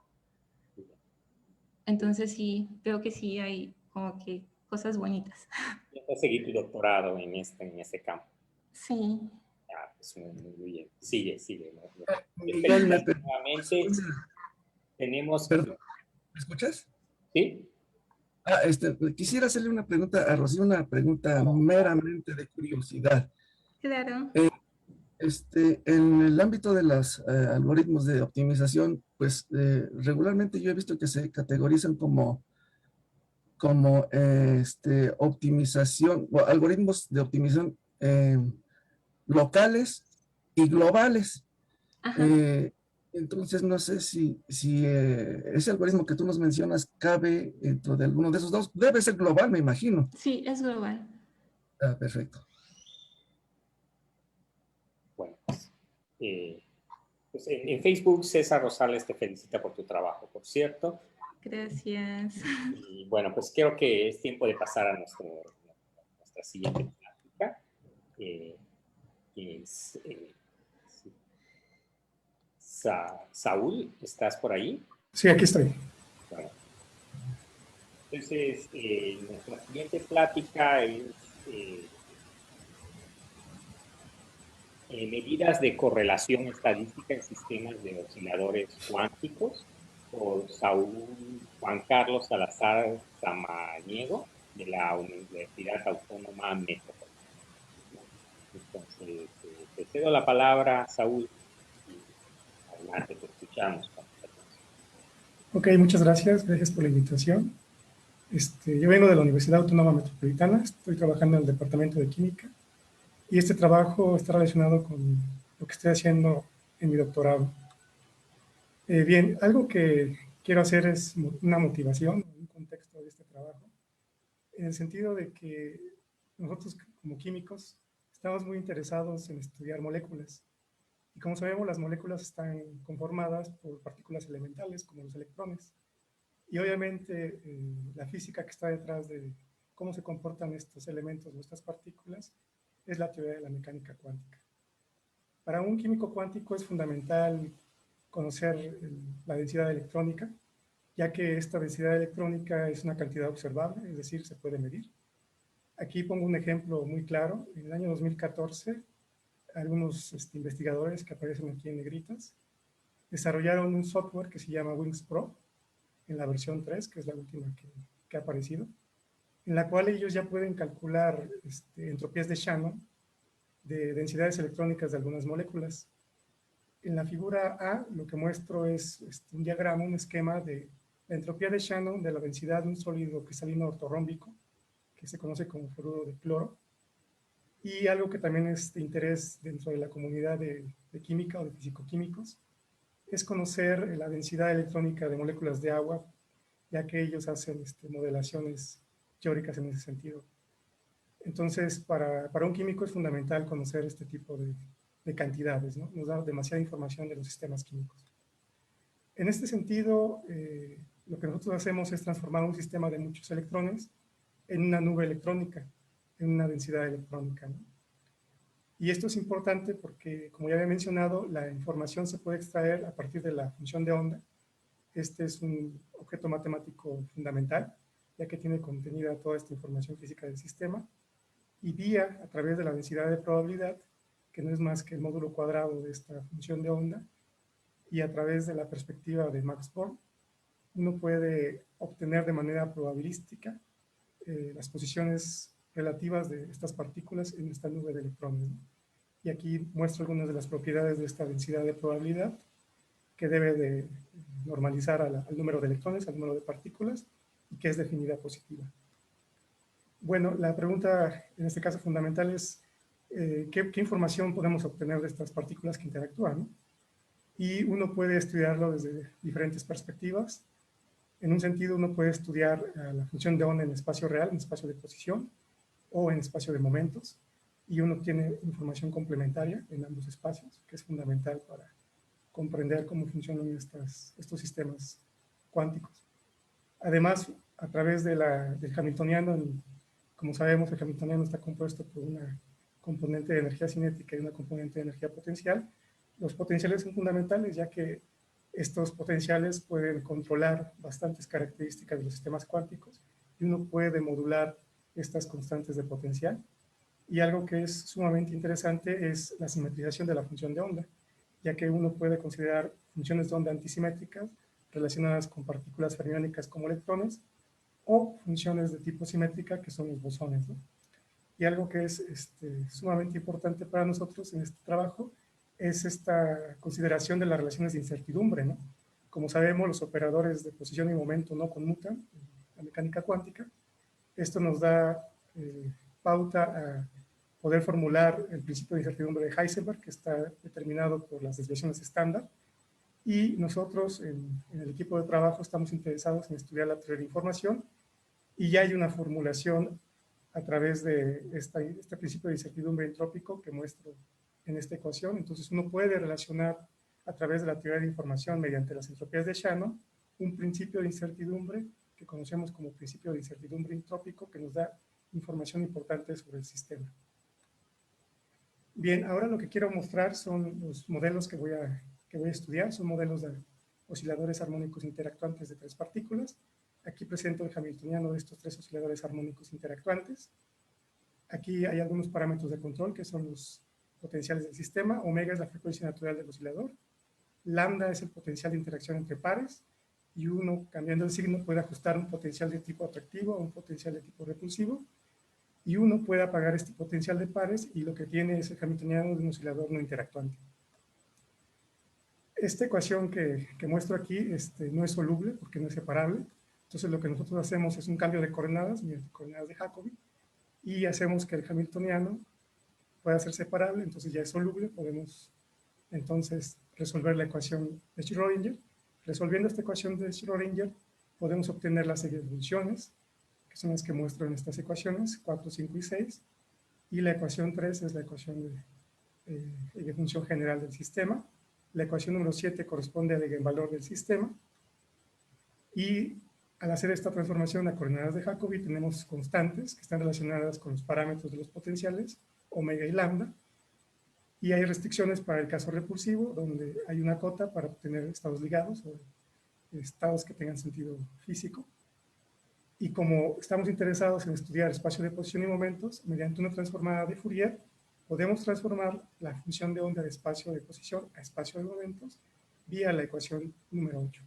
Entonces sí, creo que sí hay como que cosas bonitas. Vas a seguir tu doctorado en este campo. Sí. Ah, pues muy bien. Sigue, sigue. Miguel, Nuevamente tenemos... Perdón, ¿me escuchas? ¿Sí? Quisiera hacerle una pregunta a Rocío, una pregunta meramente de curiosidad. Claro. En el ámbito de los algoritmos de optimización, pues regularmente yo he visto que se categorizan como optimización, o algoritmos de optimización locales y globales. Ajá. Entonces, no sé si ese algoritmo que tú nos mencionas cabe dentro de alguno de esos dos. Debe ser global, me imagino. Sí, es global. Ah, perfecto. Bueno, pues en Facebook César Rosales te felicita por tu trabajo, por cierto. Gracias. Y bueno, pues creo que es tiempo de pasar a nuestra siguiente plática. Saúl, ¿estás por ahí? Sí, aquí estoy. Bueno, entonces, nuestra siguiente plática es medidas de correlación estadística en sistemas de osciladores cuánticos por Saúl Juan Carlos Salazar Samaniego de la Universidad Autónoma México. Entonces, te cedo la palabra, Saúl, y adelante, te escuchamos. Ok, muchas gracias. Gracias por la invitación. Yo vengo de la Universidad Autónoma Metropolitana. Estoy trabajando en el Departamento de Química y este trabajo está relacionado con lo que estoy haciendo en mi doctorado. Bien, algo que quiero hacer es una motivación, un contexto de este trabajo, en el sentido de que nosotros como químicos estamos muy interesados en estudiar moléculas. Y como sabemos, las moléculas están conformadas por partículas elementales como los electrones. Y obviamente la física que está detrás de cómo se comportan estos elementos o estas partículas es la teoría de la mecánica cuántica. Para un químico cuántico es fundamental conocer la densidad electrónica, ya que esta densidad electrónica es una cantidad observable, es decir, se puede medir. Aquí pongo un ejemplo muy claro. En el año 2014, algunos investigadores que aparecen aquí en negritas desarrollaron un software que se llama Wings Pro, en la versión 3, que es la última que ha aparecido, en la cual ellos ya pueden calcular entropías de Shannon de densidades electrónicas de algunas moléculas. En la figura A lo que muestro es un diagrama, un esquema de la entropía de Shannon de la densidad de un sólido cristalino ortorrómbico, que se conoce como fluoruro de cloro, y algo que también es de interés dentro de la comunidad de química o de fisicoquímicos, es conocer la densidad electrónica de moléculas de agua, ya que ellos hacen modelaciones teóricas en ese sentido. Entonces, para un químico es fundamental conocer este tipo de cantidades, ¿no? Nos da demasiada información de los sistemas químicos. En este sentido, lo que nosotros hacemos es transformar un sistema de muchos electrones en una nube electrónica, en una densidad electrónica, ¿no? Y esto es importante porque, como ya había mencionado, la información se puede extraer a partir de la función de onda. Este es un objeto matemático fundamental, ya que tiene contenida toda esta información física del sistema, y vía a través de la densidad de probabilidad, que no es más que el módulo cuadrado de esta función de onda, y a través de la perspectiva de Max Born, uno puede obtener de manera probabilística las posiciones relativas de estas partículas en esta nube de electrones, ¿no? Y aquí muestro algunas de las propiedades de esta densidad de probabilidad, que debe de normalizar al número de electrones, al número de partículas, y que es definida positiva. Bueno, la pregunta en este caso fundamental es ¿qué información podemos obtener de estas partículas que interactúan, ¿no? Y uno puede estudiarlo desde diferentes perspectivas. En un sentido, uno puede estudiar la función de onda en espacio real, en espacio de posición, o en espacio de momentos, y uno tiene información complementaria en ambos espacios, que es fundamental para comprender cómo funcionan estos sistemas cuánticos. Además, a través del hamiltoniano, como sabemos, el hamiltoniano está compuesto por una componente de energía cinética y una componente de energía potencial. Los potenciales son fundamentales, ya que estos potenciales pueden controlar bastantes características de los sistemas cuánticos y uno puede modular estas constantes de potencial. Y algo que es sumamente interesante es la simetrización de la función de onda, ya que uno puede considerar funciones de onda antisimétricas relacionadas con partículas fermiónicas como electrones o funciones de tipo simétrica que son los bosones, ¿no? Y algo que es sumamente importante para nosotros en este trabajo es esta consideración de las relaciones de incertidumbre, ¿no? Como sabemos, los operadores de posición y momento no conmutan en la mecánica cuántica. Esto nos da pauta a poder formular el principio de incertidumbre de Heisenberg, que está determinado por las desviaciones estándar. Y nosotros en el equipo de trabajo estamos interesados en estudiar la teoría de información, y ya hay una formulación a través de este principio de incertidumbre entrópico que muestro en esta ecuación. Entonces uno puede relacionar a través de la teoría de información mediante las entropías de Shannon un principio de incertidumbre que conocemos como principio de incertidumbre entrópico, que nos da información importante sobre el sistema. Bien, ahora lo que quiero mostrar son los modelos que voy a estudiar. Son modelos de osciladores armónicos interactuantes de tres partículas. Aquí presento el hamiltoniano de estos tres osciladores armónicos interactuantes. Aquí hay algunos parámetros de control que son los potenciales del sistema. Omega es la frecuencia natural del oscilador. Lambda es el potencial de interacción entre pares. Y uno, cambiando el signo, puede ajustar un potencial de tipo atractivo a un potencial de tipo repulsivo. Y uno puede apagar este potencial de pares y lo que tiene es el hamiltoniano de un oscilador no interactuante. Esta ecuación que muestro aquí no es soluble porque no es separable. Entonces lo que nosotros hacemos es un cambio de coordenadas, mediante coordenadas de Jacobi, y hacemos que el hamiltoniano pueda ser separable, entonces ya es soluble. Podemos entonces resolver la ecuación de Schrödinger. Resolviendo esta ecuación de Schrödinger podemos obtener la serie de funciones, que son las que muestro en estas ecuaciones, 4, 5 y 6, y la ecuación 3 es la ecuación de función general del sistema. La ecuación número 7 corresponde al eigenvalor del sistema, y al hacer esta transformación a coordenadas de Jacobi tenemos constantes que están relacionadas con los parámetros de los potenciales, omega y lambda, y hay restricciones para el caso repulsivo, donde hay una cota para obtener estados ligados o estados que tengan sentido físico. Y como estamos interesados en estudiar espacio de posición y momentos, mediante una transformada de Fourier, podemos transformar la función de onda de espacio de posición a espacio de momentos vía la ecuación número 8.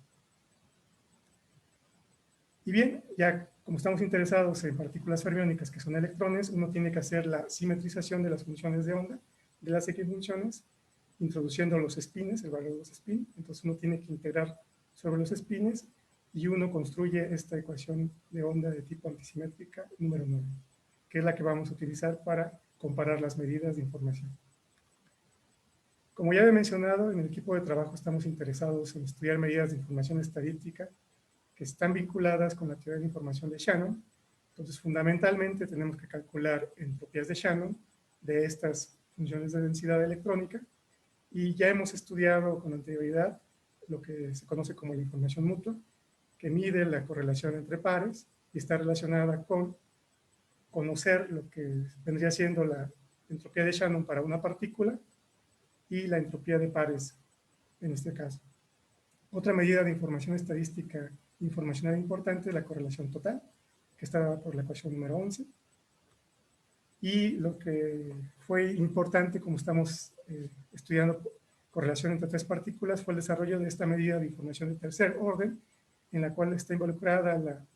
Y bien, ya como estamos interesados en partículas fermiónicas, que son electrones, uno tiene que hacer la simetrización de las funciones de onda, de las equifunciones, introduciendo los espines, el valor de los espines. Entonces uno tiene que integrar sobre los espines y uno construye esta ecuación de onda de tipo antisimétrica número 9, que es la que vamos a utilizar para comparar las medidas de información. Como ya he mencionado, en el equipo de trabajo estamos interesados en estudiar medidas de información estadística que están vinculadas con la teoría de la información de Shannon. Entonces, fundamentalmente tenemos que calcular entropías de Shannon de estas funciones de densidad electrónica, y ya hemos estudiado con anterioridad lo que se conoce como la información mutua, que mide la correlación entre pares y está relacionada con conocer lo que vendría siendo la entropía de Shannon para una partícula y la entropía de pares en este caso. Otra medida de información estadística informacional importante es la correlación total, que está dada por la ecuación número 11. Y lo que fue importante, como estamos estudiando correlación entre tres partículas, fue el desarrollo de esta medida de información de tercer orden, en la cual está involucrada la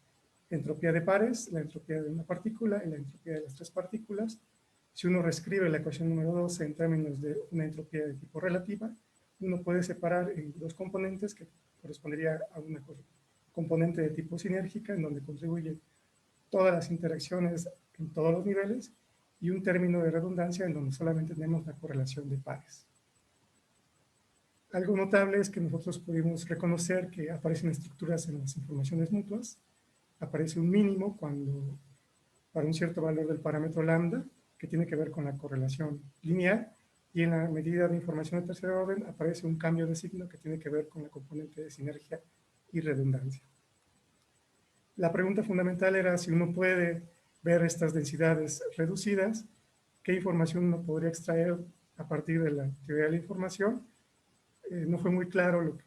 entropía de pares, la entropía de una partícula y la entropía de las tres partículas. Si uno reescribe la ecuación número 12 en términos de una entropía de tipo relativa, uno puede separar en dos componentes que correspondería a una componente de tipo sinérgica, en donde contribuye todas las interacciones en todos los niveles, y un término de redundancia en donde solamente tenemos la correlación de pares. Algo notable es que nosotros pudimos reconocer que aparecen estructuras en las informaciones mutuas. Aparece un mínimo cuando, para un cierto valor del parámetro lambda, que tiene que ver con la correlación lineal, y en la medida de información de tercer orden aparece un cambio de signo que tiene que ver con la componente de sinergia y redundancia. La pregunta fundamental era si uno puede ver estas densidades reducidas, qué información uno podría extraer a partir de la teoría de la información. No fue muy claro lo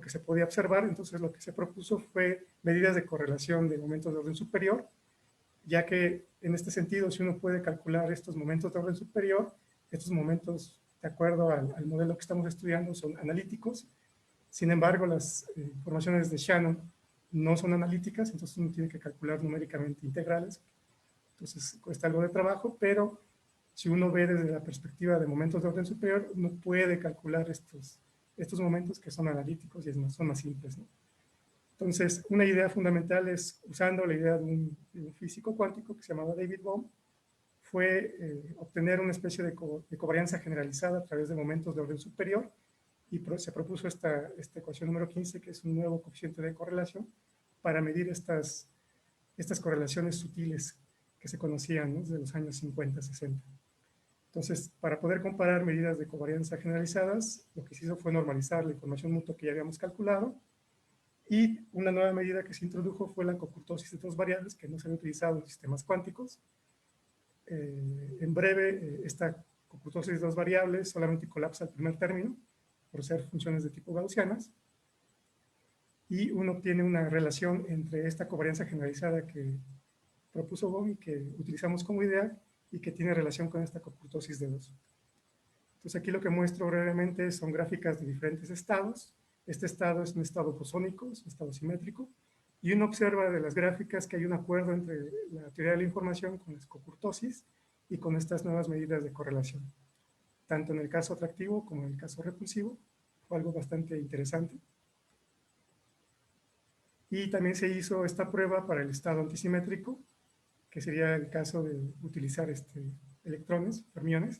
que se podía observar, entonces lo que se propuso fue medidas de correlación de momentos de orden superior, ya que en este sentido, si uno puede calcular estos momentos de orden superior, estos momentos, de acuerdo al modelo que estamos estudiando, son analíticos. Sin embargo, las informaciones de Shannon no son analíticas, entonces uno tiene que calcular numéricamente integrales. Entonces cuesta algo de trabajo, pero si uno ve desde la perspectiva de momentos de orden superior, uno puede calcular estos momentos que son analíticos y son más simples, ¿no? Entonces, una idea fundamental es, usando la idea de un físico cuántico que se llamaba David Bohm, fue obtener una especie de covarianza generalizada a través de momentos de orden superior, y se propuso esta ecuación número 15, que es un nuevo coeficiente de correlación, para medir estas correlaciones sutiles que se conocían, ¿no?, desde los años 50, 60. Entonces, para poder comparar medidas de covarianza generalizadas, lo que se hizo fue normalizar la información mutua que ya habíamos calculado, y una nueva medida que se introdujo fue la cocurtosis de dos variables que no se había utilizado en sistemas cuánticos. En breve, esta cocurtosis de dos variables solamente colapsa el primer término, por ser funciones de tipo gaussianas, y uno obtiene una relación entre esta covarianza generalizada que propuso Bohm y que utilizamos como idea, y que tiene relación con esta cocurtosis de dos. Entonces aquí lo que muestro brevemente son gráficas de diferentes estados. Este estado es un estado bosónico, es un estado simétrico, y uno observa de las gráficas que hay un acuerdo entre la teoría de la información con las cocurtosis y con estas nuevas medidas de correlación. Tanto en el caso atractivo como en el caso repulsivo, fue algo bastante interesante. Y también se hizo esta prueba para el estado antisimétrico, que sería el caso de utilizar electrones, fermiones,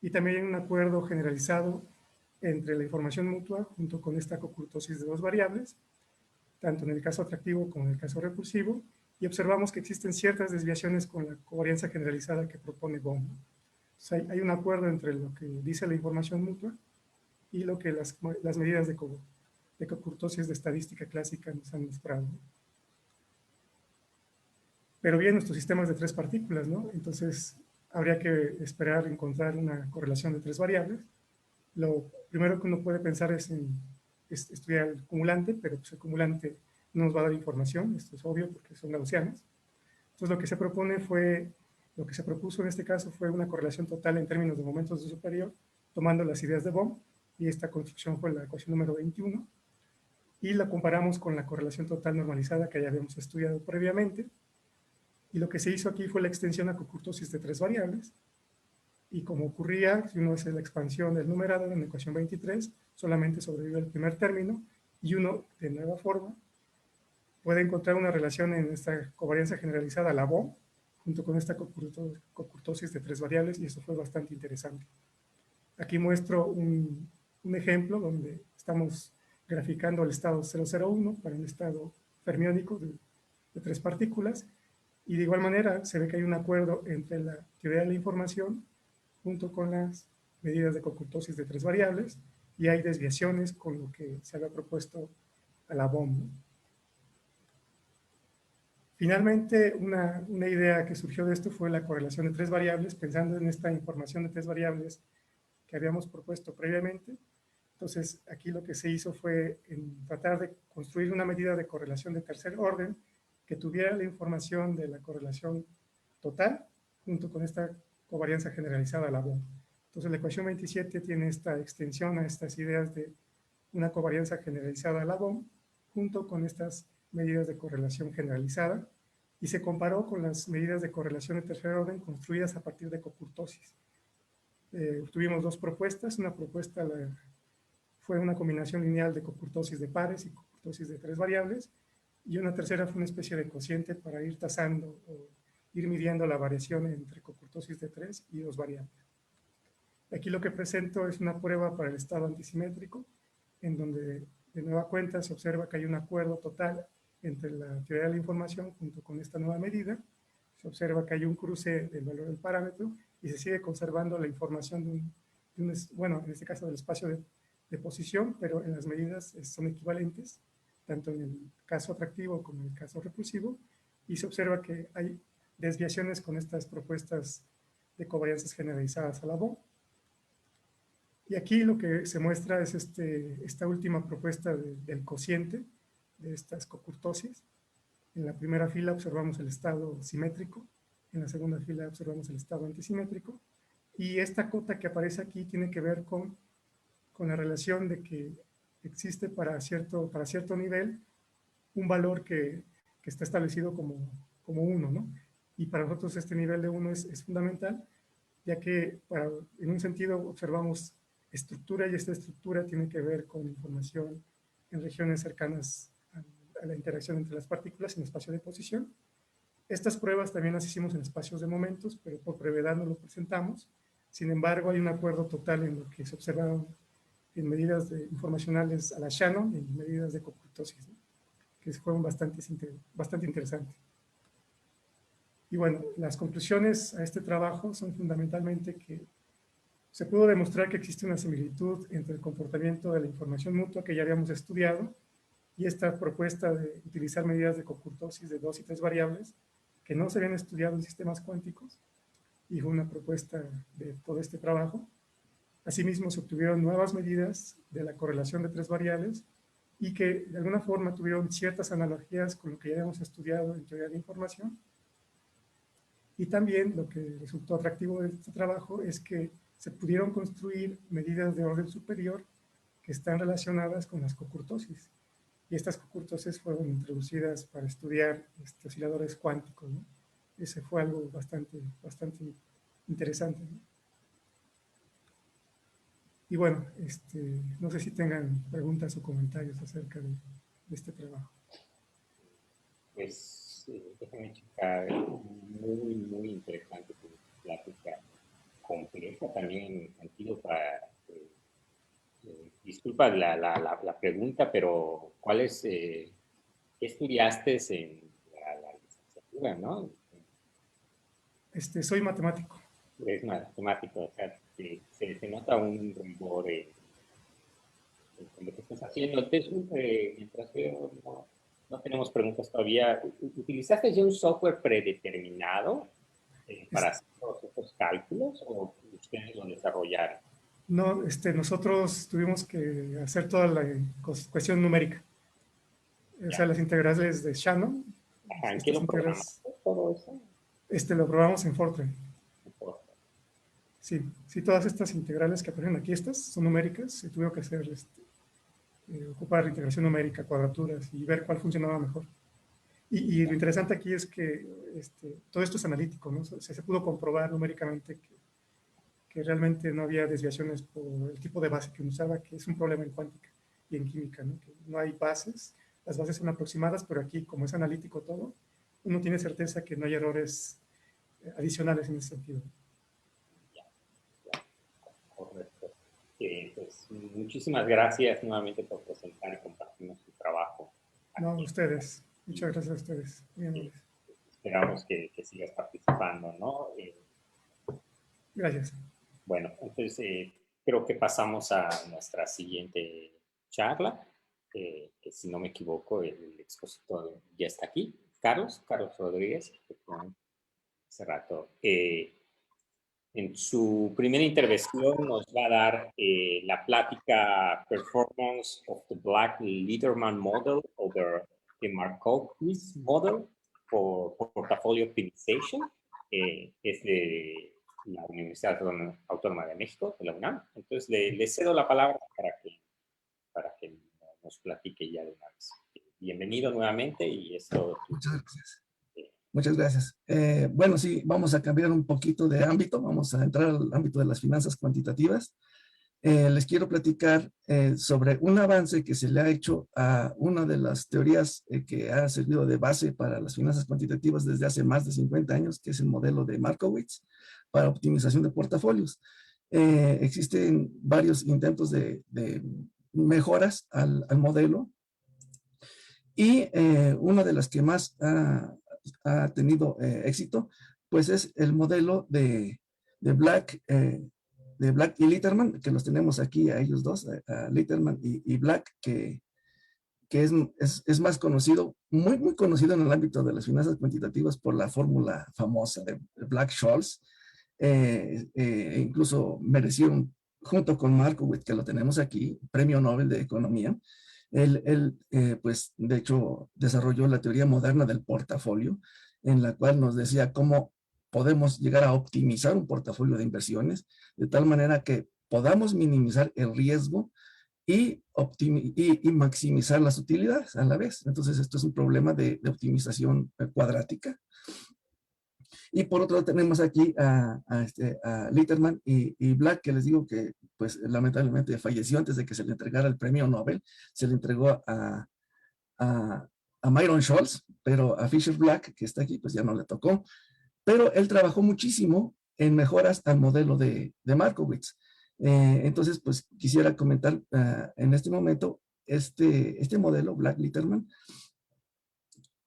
y también hay un acuerdo generalizado entre la información mutua junto con esta cocurtosis de dos variables, tanto en el caso atractivo como en el caso repulsivo, y observamos que existen ciertas desviaciones con la covarianza generalizada que propone Bohm. O sea, hay un acuerdo entre lo que dice la información mutua y lo que las medidas de cocurtosis de estadística clásica nos han mostrado. Pero bien, nuestros sistemas de tres partículas, ¿no? Entonces, habría que esperar encontrar una correlación de tres variables. Lo primero que uno puede pensar es en estudiar el cumulante, pero pues el cumulante no nos va a dar información, esto es obvio porque son gaussianas. Entonces, lo que se propuso en este caso fue una correlación total en términos de momentos de superior, tomando las ideas de Bohm, y esta construcción fue la ecuación número 21. y la comparamos con la correlación total normalizada que ya habíamos estudiado previamente. Y lo que se hizo aquí fue la extensión a cocurtosis de 3 variables. Y como ocurría, si uno hace la expansión del numerador en la ecuación 23, solamente sobrevive el primer término y uno, de nueva forma, puede encontrar una relación en esta covarianza generalizada, la BOM, junto con esta cocurtosis de 3 variables, y eso fue bastante interesante. Aquí muestro un ejemplo donde estamos graficando el estado 001 para un estado fermiónico de 3 partículas, y de igual manera se ve que hay un acuerdo entre la teoría de la información junto con las medidas de cocurtosis de 3 variables, y hay desviaciones con lo que se había propuesto a la BOM, ¿no? Finalmente, una idea que surgió de esto fue la correlación de 3 variables, pensando en esta información de 3 variables que habíamos propuesto previamente. Entonces, aquí lo que se hizo fue tratar de construir una medida de correlación de tercer orden que tuviera la información de la correlación total junto con esta covarianza generalizada a la BOM. Entonces, la ecuación 27 tiene esta extensión a estas ideas de una covarianza generalizada a la BOM junto con estas medidas de correlación generalizada, y se comparó con las medidas de correlación de tercer orden construidas a partir de cocurtosis. Tuvimos 2 propuestas. Una propuesta fue una combinación lineal de cocurtosis de pares y cocurtosis de 3 variables, y una tercera fue una especie de cociente para ir tasando o ir midiendo la variación entre cocurtosis de 3 y 2 variables. Aquí lo que presento es una prueba para el estado antisimétrico, en donde de nueva cuenta se observa que hay un acuerdo total entre la teoría de la información junto con esta nueva medida. Se observa que hay un cruce del valor del parámetro y se sigue conservando la información bueno, en este caso del espacio de posición, pero en las medidas son equivalentes, tanto en el caso atractivo como en el caso repulsivo, y se observa que hay desviaciones con estas propuestas de covarianzas generalizadas a la BOM. Y aquí lo que se muestra es esta última propuesta del cociente de estas cocurtosis. En la primera fila observamos el estado simétrico, en la segunda fila observamos el estado antisimétrico, y esta cota que aparece aquí tiene que ver con la relación de que existe para cierto nivel un valor que está establecido como 1, ¿no? Y para nosotros este nivel de 1 es fundamental, ya que en un sentido observamos estructura, y esta estructura tiene que ver con información en regiones cercanas a la interacción entre las partículas en espacio de posición. Estas pruebas también las hicimos en espacios de momentos, pero por brevedad no lo presentamos. Sin embargo, hay un acuerdo total en lo que se observaron en medidas informacionales a la Shannon y en medidas de cocurtosis, ¿no?, que fueron bastante interesantes. Y bueno, las conclusiones a este trabajo son fundamentalmente que se pudo demostrar que existe una similitud entre el comportamiento de la información mutua que ya habíamos estudiado y esta propuesta de utilizar medidas de cocurtosis de 2 y 3 variables que no se habían estudiado en sistemas cuánticos, y fue una propuesta de todo este trabajo. Asimismo, se obtuvieron nuevas medidas de la correlación de 3 variables y que de alguna forma tuvieron ciertas analogías con lo que ya habíamos estudiado en teoría de información. Y también lo que resultó atractivo de este trabajo es que se pudieron construir medidas de orden superior que están relacionadas con las cocurtosis. Y estas cocurtosis fueron introducidas para estudiar osciladores cuánticos, ¿no? Ese fue algo bastante interesante, ¿no? Y bueno, no sé si tengan preguntas o comentarios acerca de este trabajo. Pues déjame checar, muy interesante tu plática, compleja también en el sentido para, disculpa la pregunta, pero ¿qué estudiaste en la licenciatura, no? Soy matemático. Es matemático, o sea, se nota un rigor en lo que estás haciendo. Entonces, mientras veo, no tenemos preguntas todavía. ¿Utilizaste ya un software predeterminado para hacer todos estos cálculos o ustedes lo desarrollaron? No, nosotros tuvimos que hacer toda la cuestión numérica. O sea, las integrales de Shannon. Ajá, ¿en qué lo programaste todo eso? Lo probamos en Fortran. Sí, todas estas integrales que aparecen aquí, estas son numéricas, y tuvieron que hacer ocupar integración numérica, cuadraturas y ver cuál funcionaba mejor. Y lo interesante aquí es que todo esto es analítico, ¿no? Se pudo comprobar numéricamente que realmente no había desviaciones por el tipo de base que uno usaba, que es un problema en cuántica y en química, ¿no? Que no hay bases, las bases son aproximadas, pero aquí, como es analítico todo, uno tiene certeza que no hay errores adicionales en ese sentido. Correcto. Pues, muchísimas gracias nuevamente por presentar y compartirnos su trabajo. No, ustedes. Muchas gracias a ustedes. Bien, esperamos que sigas participando, ¿no? Gracias. Bueno, entonces creo que pasamos a nuestra siguiente charla, que si no me equivoco, el expositor ya está aquí. Carlos Rodríguez, hace rato. En su primera intervención nos va a dar la plática Performance of the Black-Liederman Model over the Markowitz Model for Portfolio Optimization. Es de la Universidad Autónoma de México, de la UNAM. Entonces le cedo la palabra para que nos platique ya de una vez. Bienvenido nuevamente y esto. Muchas gracias. Muchas gracias. Bueno, sí, vamos a cambiar un poquito de ámbito, vamos a entrar al ámbito de las finanzas cuantitativas. Les quiero platicar sobre un avance que se le ha hecho a una de las teorías que ha servido de base para las finanzas cuantitativas desde hace más de 50 años, que es el modelo de Markowitz para optimización de portafolios. Existen varios intentos de mejoras al modelo y una de las que más ha tenido éxito, pues es el modelo de Black y Liederman, que los tenemos aquí a ellos dos, a Liederman y Black, que es más conocido, muy conocido en el ámbito de las finanzas cuantitativas por la fórmula famosa de Black-Scholes. Incluso merecieron, junto con Markowitz, que lo tenemos aquí, Premio Nobel de Economía. Él pues, de hecho, desarrolló la teoría moderna del portafolio, en la cual nos decía cómo podemos llegar a optimizar un portafolio de inversiones, de tal manera que podamos minimizar el riesgo y maximizar las utilidades a la vez. Entonces, esto es un problema de optimización cuadrática. Y por otro lado tenemos aquí a Liederman y Black, que les digo que pues lamentablemente falleció antes de que se le entregara el premio Nobel. Se le entregó a Myron Scholes, pero a Fisher Black, que está aquí, pues ya no le tocó. Pero él trabajó muchísimo en mejoras al modelo de Markowitz. Entonces, pues quisiera comentar en este momento este modelo, Black-Liederman,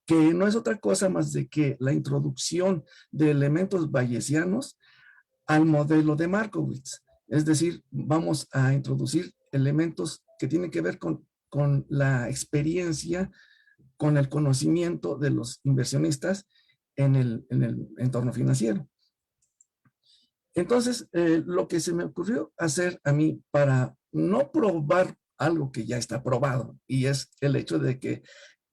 que no es otra cosa más de que la introducción de elementos bayesianos al modelo de Markowitz. Es decir, vamos a introducir elementos que tienen que ver con la experiencia, con el conocimiento de los inversionistas en el entorno financiero. Entonces, lo que se me ocurrió hacer a mí para no probar algo que ya está probado, y es el hecho de que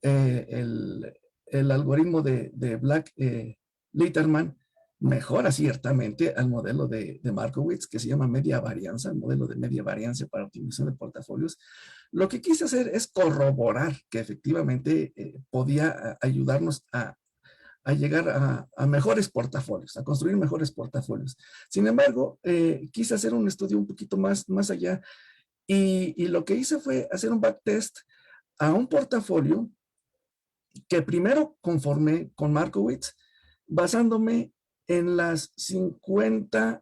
el algoritmo de Black-Liederman mejora ciertamente al modelo de Markowitz, que se llama media varianza, el modelo de media varianza para optimización de portafolios. Lo que quise hacer es corroborar que efectivamente podía ayudarnos a llegar a mejores portafolios, a construir mejores portafolios. Sin embargo, quise hacer un estudio un poquito más allá, y lo que hice fue hacer un backtest a un portafolio que primero conformé con Markowitz, basándome en las 50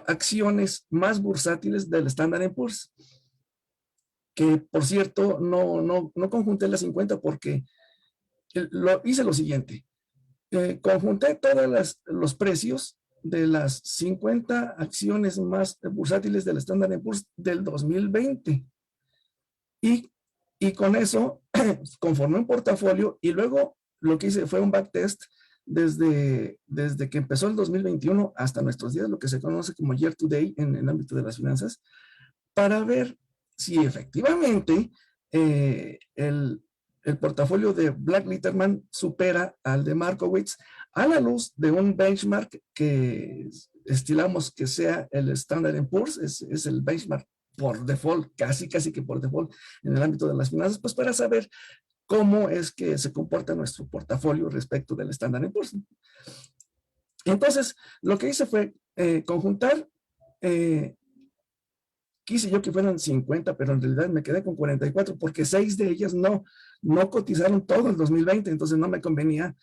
acciones más bursátiles del Standard & Poor's, que por cierto no conjunté las 50 porque hice lo siguiente. Conjunté todos los precios de las 50 acciones más bursátiles del Standard & Poor's del 2020 y con eso conformé un portafolio, y luego lo que hice fue un backtest desde que empezó el 2021 hasta nuestros días, lo que se conoce como year to day en el ámbito de las finanzas, para ver si efectivamente el portafolio de Black-Liederman supera al de Markowitz a la luz de un benchmark que estilamos que sea el Standard & Poor's, es el benchmark por default, casi que por default en el ámbito de las finanzas, pues para saber cómo es que se comporta nuestro portafolio respecto del Standard & Poor's. Entonces, lo que hice fue conjuntar, quise yo que fueran 50, pero en realidad me quedé con 44 porque 6 de ellas no cotizaron todo el 2020, entonces no me convenía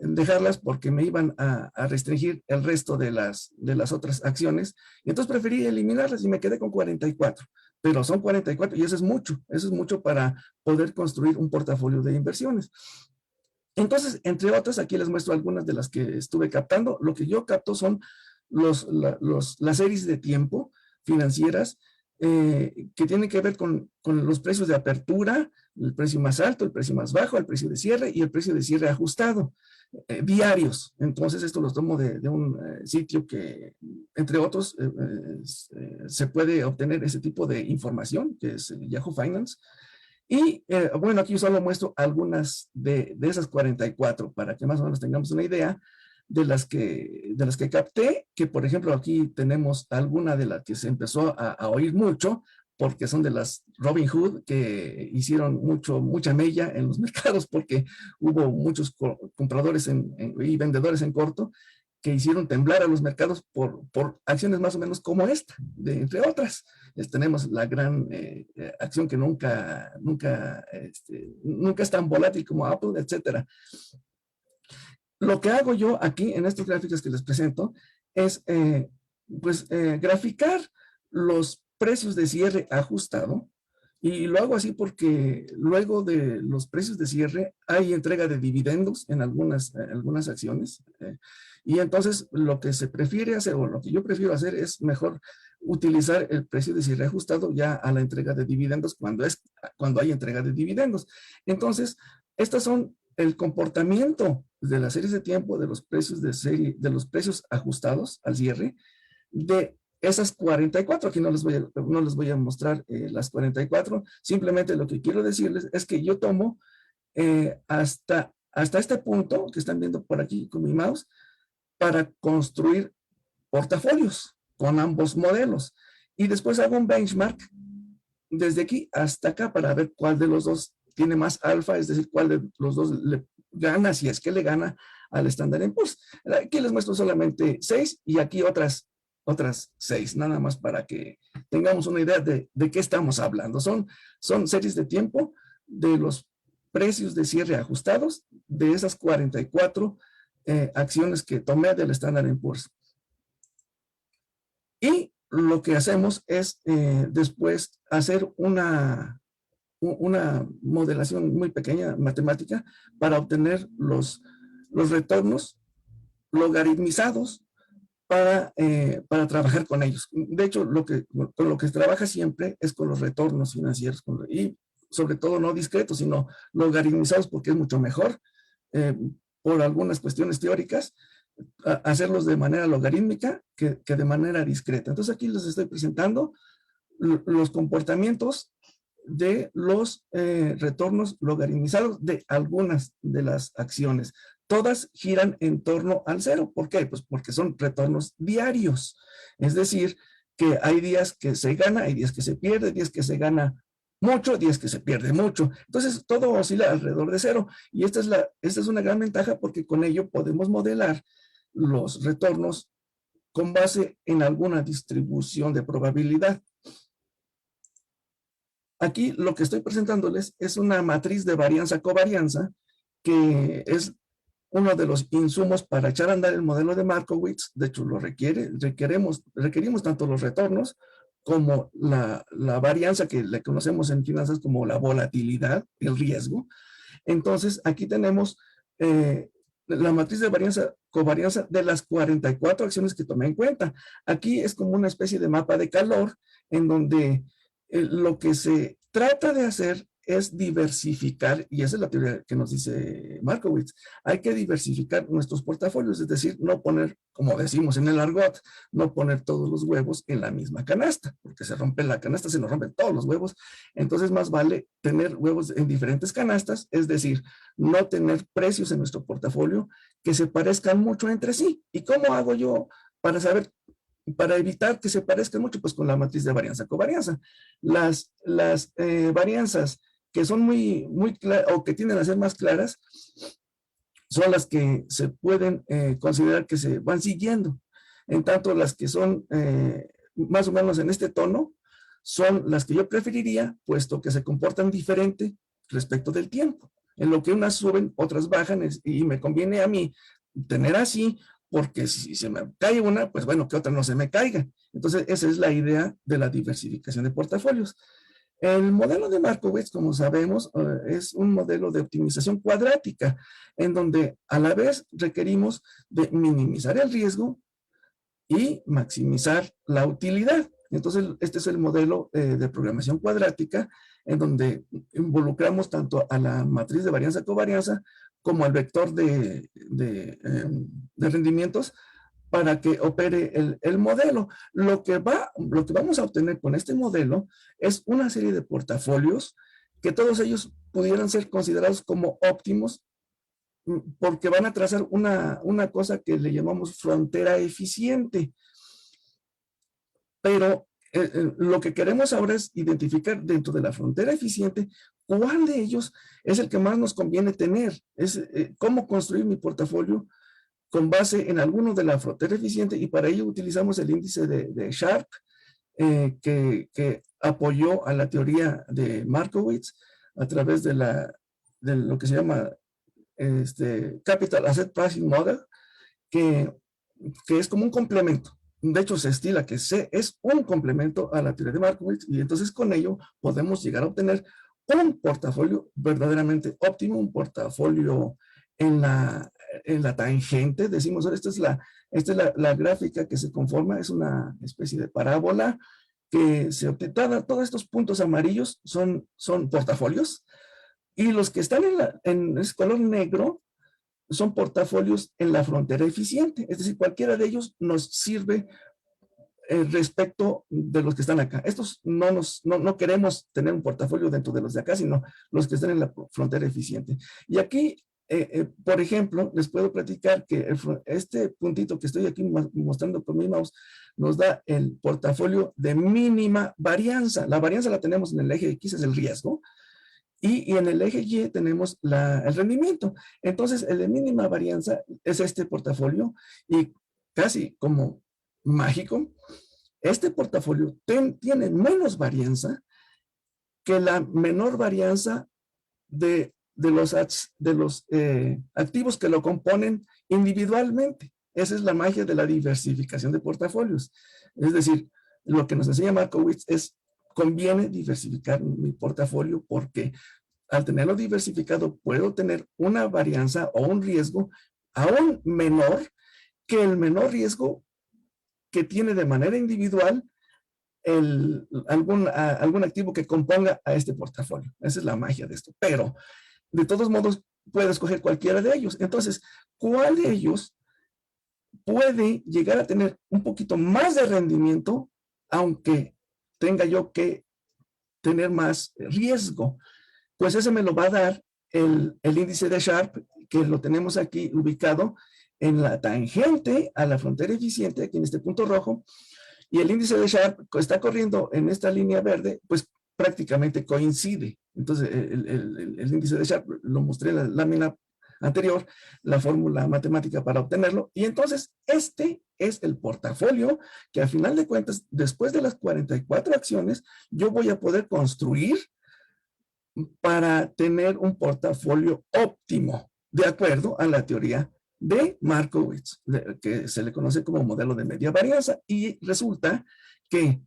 dejarlas porque me iban a restringir el resto de las otras acciones, y entonces preferí eliminarlas y me quedé con 44, pero son 44 y eso es mucho para poder construir un portafolio de inversiones. Entonces, entre otras, aquí les muestro algunas de las que estuve captando. Lo que yo capto son las series de tiempo financieras que tienen que ver con los precios de apertura, el precio más alto, el precio más bajo, el precio de cierre y el precio de cierre ajustado, diarios. Entonces, esto los tomo de un sitio que, entre otros, se puede obtener ese tipo de información, que es Yahoo Finance. Y bueno, aquí solo muestro algunas de esas 44 para que más o menos tengamos una idea de las que capté, que por ejemplo aquí tenemos alguna de las que se empezó a oír mucho, porque son de las Robinhood, que hicieron mucha mella en los mercados, porque hubo muchos compradores y vendedores en corto, que hicieron temblar a los mercados por acciones más o menos como esta, entre otras. Tenemos la gran acción que nunca es tan volátil como Apple, etcétera. Lo que hago yo aquí en estos gráficos que les presento es graficar los precios de cierre ajustado, y lo hago así porque luego de los precios de cierre hay entrega de dividendos en algunas acciones, y entonces lo que se prefiere hacer, o lo que yo prefiero hacer, es mejor utilizar el precio de cierre ajustado ya a la entrega de dividendos cuando hay entrega de dividendos. Entonces, estas son el comportamiento de las series de tiempo de los precios de serie, de los precios ajustados al cierre de esas 44. Aquí no les voy a mostrar las 44, simplemente lo que quiero decirles es que yo tomo hasta este punto que están viendo por aquí con mi mouse para construir portafolios con ambos modelos, y después hago un benchmark desde aquí hasta acá para ver cuál de los dos tiene más alfa, es decir, cuál de los dos le gana, si es que le gana al Standard & Poor's. Aquí les muestro solamente 6 y aquí otras 6, nada más para que tengamos una idea de qué estamos hablando. Son series de tiempo de los precios de cierre ajustados de esas 44 acciones que tomé del Standard & Poor's. Y lo que hacemos es después hacer una modelación muy pequeña, matemática, para obtener los retornos logaritmizados para trabajar con ellos. De hecho, con lo que se trabaja siempre es con los retornos financieros, y sobre todo no discretos, sino logaritmizados, porque es mucho mejor, por algunas cuestiones teóricas, hacerlos de manera logarítmica que de manera discreta. Entonces aquí les estoy presentando los comportamientos de los retornos logaritmizados de algunas de las acciones. Todas giran en torno al cero. ¿Por qué? Pues porque son retornos diarios. Es decir, que hay días que se gana, hay días que se pierde, días que se gana mucho, días que se pierde mucho. Entonces, todo oscila alrededor de cero. Y esta es una gran ventaja, porque con ello podemos modelar los retornos con base en alguna distribución de probabilidad. Aquí lo que estoy presentándoles es una matriz de varianza-covarianza, que es uno de los insumos para echar a andar el modelo de Markowitz. De hecho, lo requerimos tanto los retornos como la varianza, que le conocemos en finanzas como la volatilidad, el riesgo. Entonces, aquí tenemos la matriz de varianza-covarianza de las 44 acciones que tomé en cuenta. Aquí es como una especie de mapa de calor, en donde lo que se trata de hacer es diversificar, y esa es la teoría que nos dice Markowitz. Hay que diversificar nuestros portafolios, es decir, no poner, como decimos en el argot, no poner todos los huevos en la misma canasta, porque se rompe la canasta, se nos rompen todos los huevos. Entonces más vale tener huevos en diferentes canastas, es decir, no tener precios en nuestro portafolio que se parezcan mucho entre sí. ¿Y cómo hago yo para saber para evitar que se parezca mucho pues con la matriz de varianza-covarianza. Las varianzas que son muy claras o que tienden a ser más claras son las que se pueden considerar que se van siguiendo. En tanto, las que son más o menos en este tono son las que yo preferiría, puesto que se comportan diferente respecto del tiempo. En lo que unas suben, otras bajan, y me conviene a mí tener así, porque si se me cae una, pues bueno, que otra no se me caiga. Entonces, esa es la idea de la diversificación de portafolios. El modelo de Markowitz, como sabemos, es un modelo de optimización cuadrática, en donde a la vez requerimos de minimizar el riesgo y maximizar la utilidad. Entonces, este es el modelo de programación cuadrática, en donde involucramos tanto a la matriz de varianza-covarianza como al vector de rendimientos para que opere el modelo. Lo que vamos a obtener con este modelo es una serie de portafolios que todos ellos pudieran ser considerados como óptimos, porque van a trazar una cosa que le llamamos frontera eficiente. Pero lo que queremos ahora es identificar dentro de la frontera eficiente cuál de ellos es el que más nos conviene tener. Es cómo construir mi portafolio con base en alguno de la frontera eficiente, y para ello utilizamos el índice de Sharpe, que apoyó a la teoría de Markowitz a través de lo que se llama Capital Asset Pricing Model, que es como un complemento. De hecho, se estila que es un complemento a la teoría de Markowitz, y entonces con ello podemos llegar a obtener un portafolio verdaderamente óptimo, un portafolio en la tangente. Decimos, esta es la gráfica que se conforma, es una especie de parábola que se obtiene. Todos estos puntos amarillos son portafolios, y los que están en ese color negro son portafolios en la frontera eficiente. Es decir, cualquiera de ellos nos sirve respecto de los que están acá. Estos no queremos tener un portafolio dentro de los de acá, sino los que están en la frontera eficiente. Y aquí, por ejemplo, les puedo platicar que este puntito que estoy aquí mostrando con mi mouse nos da el portafolio de mínima varianza. La varianza la tenemos en el eje X, es el riesgo, y en el eje Y tenemos el rendimiento. Entonces, el de mínima varianza es este portafolio, y casi como mágico, este portafolio tiene menos varianza que la menor varianza de los activos que lo componen individualmente. Esa es la magia de la diversificación de portafolios. Es decir, lo que nos enseña Markowitz es: conviene diversificar mi portafolio, porque al tenerlo diversificado puedo tener una varianza o un riesgo aún menor que el menor riesgo que tiene de manera individual algún activo que componga a este portafolio. Esa es la magia de esto. Pero, de todos modos, puedo escoger cualquiera de ellos. Entonces, ¿cuál de ellos puede llegar a tener un poquito más de rendimiento, aunque tenga yo que tener más riesgo? Pues ese me lo va a dar el índice de Sharpe, que lo tenemos aquí ubicado en la tangente a la frontera eficiente, aquí en este punto rojo, y el índice de Sharpe está corriendo en esta línea verde, pues prácticamente coincide. Entonces, el índice de Sharpe lo mostré en la lámina anterior, la fórmula matemática para obtenerlo, y entonces este es el portafolio que, a final de cuentas, después de las 44 acciones, yo voy a poder construir para tener un portafolio óptimo, de acuerdo a la teoría de Markowitz, que se le conoce como modelo de media varianza. Y resulta que,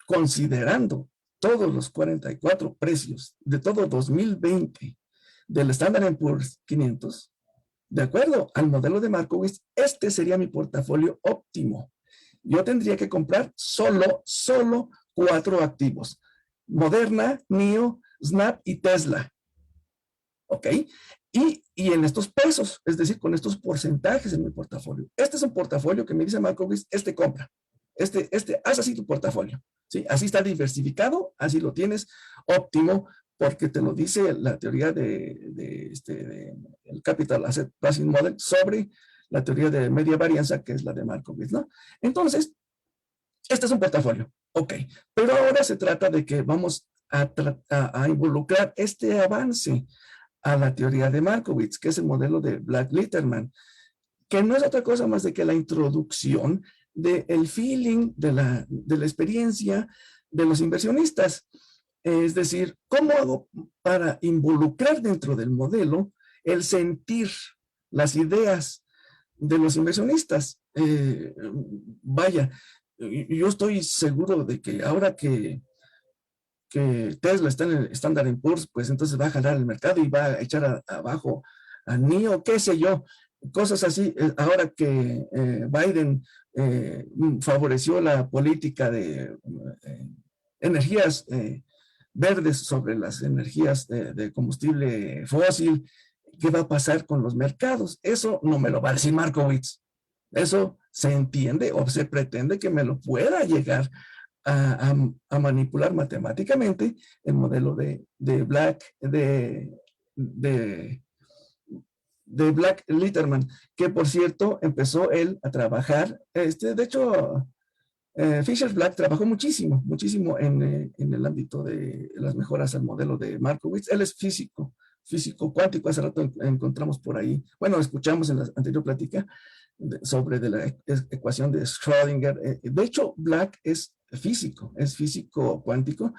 considerando todos los 44 precios de todo 2020 del Standard & Poor's 500, de acuerdo al modelo de Markowitz, este sería mi portafolio óptimo. Yo tendría que comprar solo 4 activos: Moderna, NIO, Snap y Tesla. ¿Ok? Y en estos pesos, es decir, con estos porcentajes en mi portafolio. Este es un portafolio que me dice Markowitz: compra. Haz así tu portafolio. ¿Sí? Así está diversificado, así lo tienes óptimo, porque te lo dice la teoría el Capital Asset Pricing Model sobre la teoría de media varianza, que es la de Markowitz, ¿no? Entonces, Este es un portafolio, ok. Pero ahora se trata de que vamos a involucrar este avance a la teoría de Markowitz, que es el modelo de Black-Litterman, que no es otra cosa más de que la introducción del feeling, de la experiencia de los inversionistas. Es decir, ¿cómo hago para involucrar dentro del modelo el sentir, las ideas de los inversionistas? Vaya, yo estoy seguro de que ahora que Tesla está en el Standard & Poor's, pues entonces va a jalar el mercado y va a echar abajo a NIO, qué sé yo, cosas así. Ahora que Biden favoreció la política de energías verdes sobre las energías de combustible fósil, ¿qué va a pasar con los mercados? Eso no me lo va a decir Markowitz. Eso se entiende o se pretende que me lo pueda llegar a manipular matemáticamente el modelo de Black-Litterman, que por cierto empezó él a trabajar, de hecho, Fisher-Black trabajó muchísimo en el ámbito de las mejoras al modelo de Markowitz. Él es físico cuántico. Hace rato encontramos por ahí, bueno, escuchamos en la anterior plática sobre de la ecuación de Schrödinger. De hecho, Black es físico cuántico,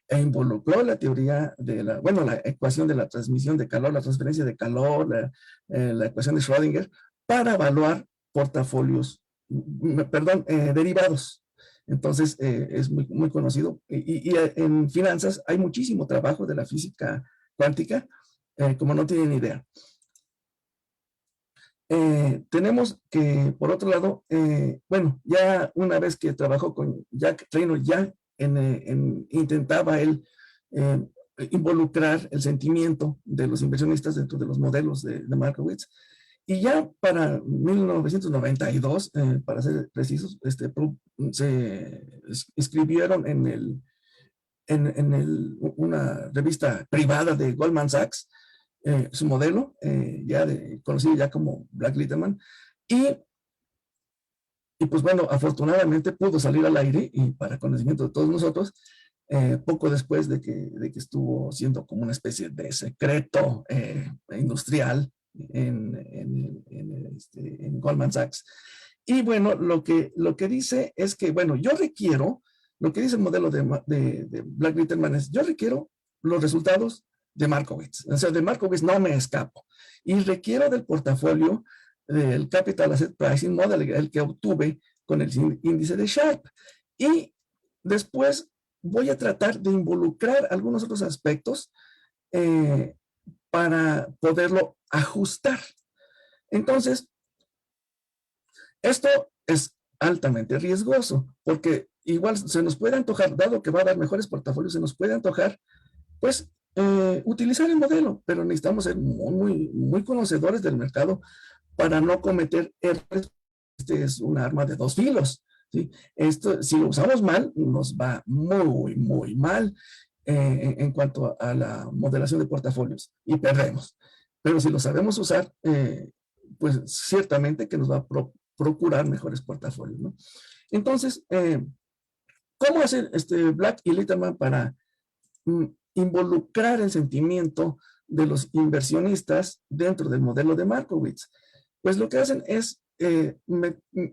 e involucró la teoría de la ecuación de la transmisión de calor, la transferencia de calor, la ecuación de Schrödinger, para evaluar portafolios, derivados. Entonces, es muy, muy conocido. Y en finanzas hay muchísimo trabajo de la física cuántica, como no tienen idea. Tenemos que, por otro lado, ya una vez que trabajó con Jack Traynor, ya intentaba él involucrar el sentimiento de los inversionistas dentro de los modelos de Markowitz. Y ya para 1992, para ser precisos, se escribieron en una revista privada de Goldman Sachs, su modelo, conocido ya como Black-Litterman, y pues bueno, afortunadamente pudo salir al aire y para conocimiento de todos nosotros, poco después de que estuvo siendo como una especie de secreto industrial en Goldman Sachs. Y bueno, lo que dice es que, bueno, lo que dice el modelo de Black-Litterman es, yo requiero los resultados de Markowitz. O sea, de Markowitz no me escapo. Y requiero del portafolio del Capital Asset Pricing Model, el que obtuve con el índice de Sharpe. Y después voy a tratar de involucrar algunos otros aspectos para poderlo ajustar. Entonces, esto es altamente riesgoso, porque igual se nos puede antojar, dado que va a dar mejores portafolios, se nos puede antojar, pues, utilizar el modelo, pero necesitamos ser muy, muy conocedores del mercado para no cometer errores. Este es un arma de dos filos, ¿sí? Esto, si lo usamos mal, nos va muy, muy mal en cuanto a la modelación de portafolios y perdemos. Pero si lo sabemos usar, pues ciertamente que nos va a procurar mejores portafolios, ¿no? Entonces, ¿cómo hacer Black y Litterman para involucrar el sentimiento de los inversionistas dentro del modelo de Markowitz? Pues lo que hacen es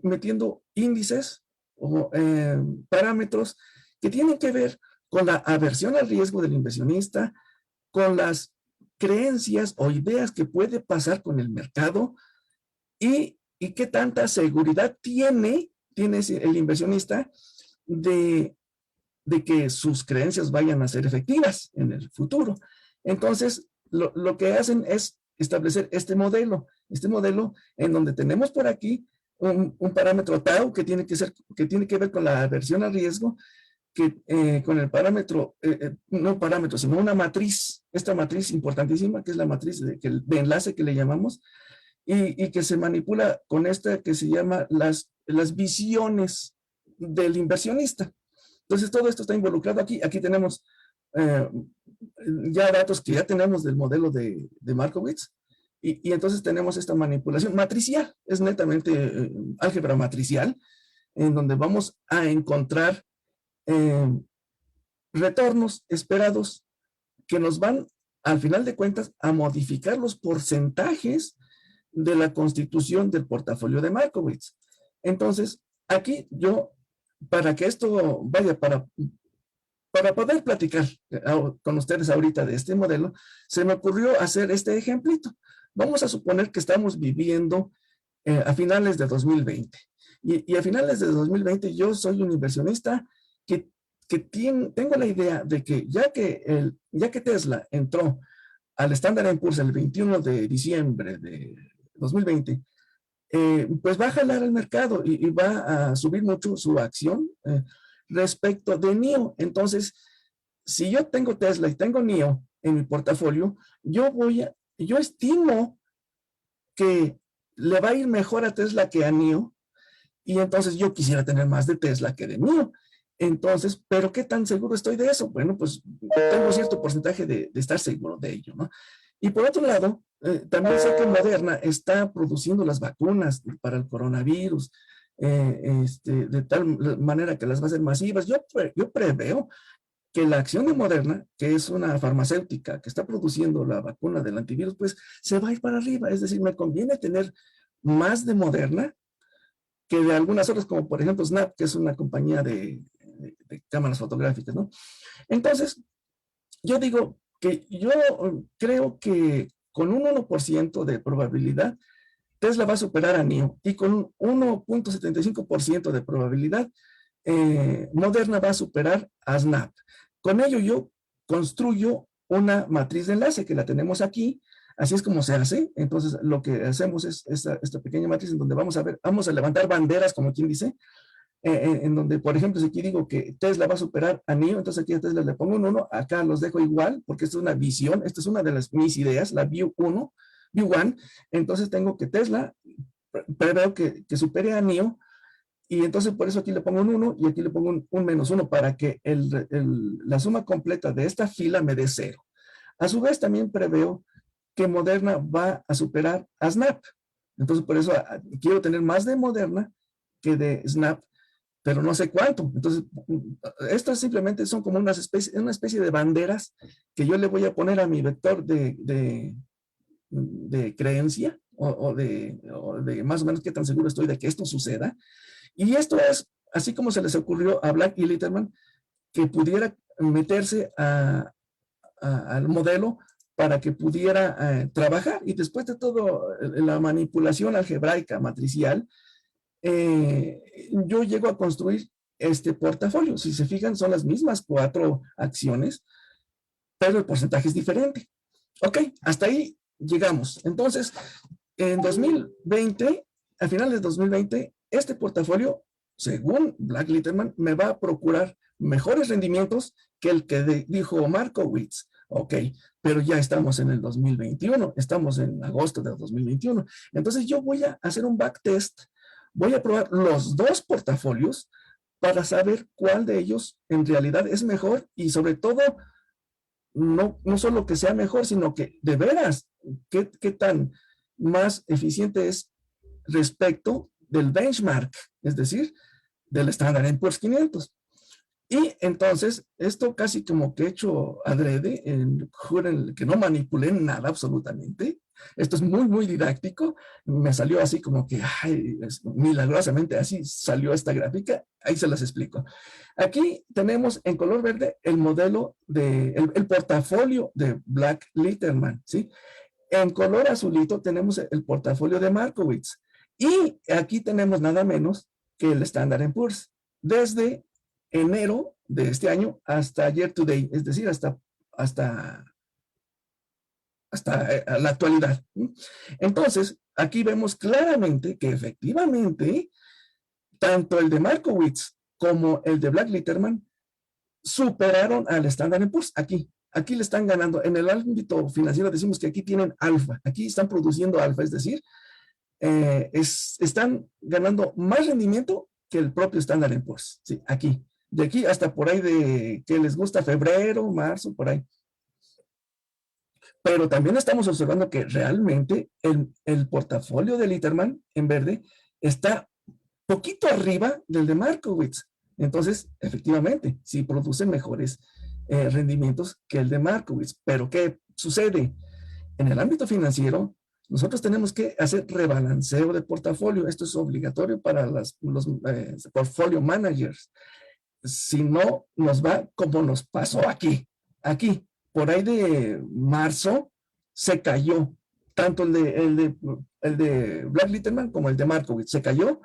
metiendo índices o parámetros que tienen que ver con la aversión al riesgo del inversionista, con las creencias o ideas que puede pasar con el mercado y qué tanta seguridad tiene el inversionista de que sus creencias vayan a ser efectivas en el futuro. Entonces, lo que hacen es establecer este modelo en donde tenemos por aquí un parámetro tau que tiene que ver con la aversión al riesgo, con el parámetro, no parámetro, sino una matriz, esta matriz importantísima, que es la matriz de enlace que le llamamos, y que se manipula con esta que se llama las visiones del inversionista. Entonces, todo esto está involucrado aquí. Aquí tenemos ya datos que ya tenemos del modelo de Markowitz, y entonces tenemos esta manipulación matricial, es netamente álgebra matricial, en donde vamos a encontrar retornos esperados que nos van, al final de cuentas, a modificar los porcentajes de la constitución del portafolio de Markowitz. Entonces, aquí yo, para que esto vaya, para poder platicar con ustedes ahorita de este modelo, se me ocurrió hacer este ejemplito. Vamos a suponer que estamos viviendo a finales de 2020. Y a finales de 2020 yo soy un inversionista que tengo la idea de que ya que Tesla entró al Standard & Poor's el 21 de diciembre de 2020, pues va a jalar el mercado y va a subir mucho su acción respecto de NIO. Entonces, si yo tengo Tesla y tengo NIO en mi portafolio, yo estimo que le va a ir mejor a Tesla que a NIO, y entonces yo quisiera tener más de Tesla que de NIO. Entonces, ¿pero qué tan seguro estoy de eso? Bueno, pues tengo cierto porcentaje de estar seguro de ello, ¿no? Y por otro lado, también sé que Moderna está produciendo las vacunas para el coronavirus, de tal manera que las va a hacer masivas. Yo preveo que la acción de Moderna, que es una farmacéutica que está produciendo la vacuna del antivirus, pues se va a ir para arriba. Es decir, me conviene tener más de Moderna que de algunas otras, como por ejemplo Snap, que es una compañía de cámaras fotográficas, ¿no? Entonces, yo digo que yo creo que con un 1% de probabilidad, Tesla va a superar a NIO, y con un 1.75% de probabilidad, Moderna va a superar a Snap. Con ello yo construyo una matriz de enlace que la tenemos aquí. Así es como se hace. Entonces lo que hacemos es esta pequeña matriz en donde vamos a levantar banderas, como quien dice, en donde, por ejemplo, si aquí digo que Tesla va a superar a NIO, entonces aquí a Tesla le pongo un 1, acá los dejo igual, porque esta es una visión, esta es una de mis ideas, la View 1, entonces tengo que Tesla, preveo que supere a NIO, y entonces por eso aquí le pongo un 1 y aquí le pongo un -1 para que la suma completa de esta fila me dé 0. A su vez también preveo que Moderna va a superar a Snap. Entonces por eso quiero tener más de Moderna que de Snap, pero no sé cuánto. Entonces, estas simplemente son como una especie de banderas que yo le voy a poner a mi vector de creencia o de más o menos qué tan seguro estoy de que esto suceda. Y esto es así como se les ocurrió a Black y Litterman que pudiera meterse al modelo para que pudiera trabajar. Y después de todo la manipulación algebraica matricial, yo llego a construir este portafolio. Si se fijan, son las mismas 4 acciones, pero el porcentaje es diferente. Ok, hasta ahí llegamos. Entonces, en 2020, a finales de 2020, este portafolio, según Black Litterman, me va a procurar mejores rendimientos que el que dijo Markowitz. Ok, pero ya estamos en el 2021, estamos en agosto de 2021. Entonces yo voy a hacer un backtest, voy a probar los 2 portafolios para saber cuál de ellos en realidad es mejor, y sobre todo, no solo que sea mejor, sino que de veras, qué tan más eficiente es respecto del benchmark, es decir, del Standard & Poor's 500. Y entonces, esto casi como que he hecho adrede, juren que no manipulé nada absolutamente. Esto es muy, muy didáctico. Me salió así como que, milagrosamente así salió esta gráfica. Ahí se las explico. Aquí tenemos en color verde el modelo el portafolio de Black Litterman, ¿sí? En color azulito tenemos el portafolio de Markowitz. Y aquí tenemos nada menos que el Standard & Poor's. Desde enero de este año hasta year to date, es decir, hasta la actualidad. Entonces, aquí vemos claramente que efectivamente, tanto el de Markowitz como el de Black Litterman superaron al Standard & Poor's. Aquí le están ganando. En el ámbito financiero decimos que aquí tienen alfa, aquí están produciendo alfa, es decir, están ganando más rendimiento que el propio Standard & Poor's. Sí, aquí. De aquí hasta por ahí de que les gusta febrero, marzo, por ahí. Pero también estamos observando que realmente el portafolio de Litterman en verde está poquito arriba del de Markowitz. Entonces, efectivamente, sí producen mejores rendimientos que el de Markowitz. Pero ¿qué sucede? En el ámbito financiero, nosotros tenemos que hacer rebalanceo de portafolio. Esto es obligatorio para los portfolio managers. Si no, nos va como nos pasó aquí. Aquí, por ahí de marzo, se cayó. Tanto el de Black Litterman como el de Markowitz se cayó.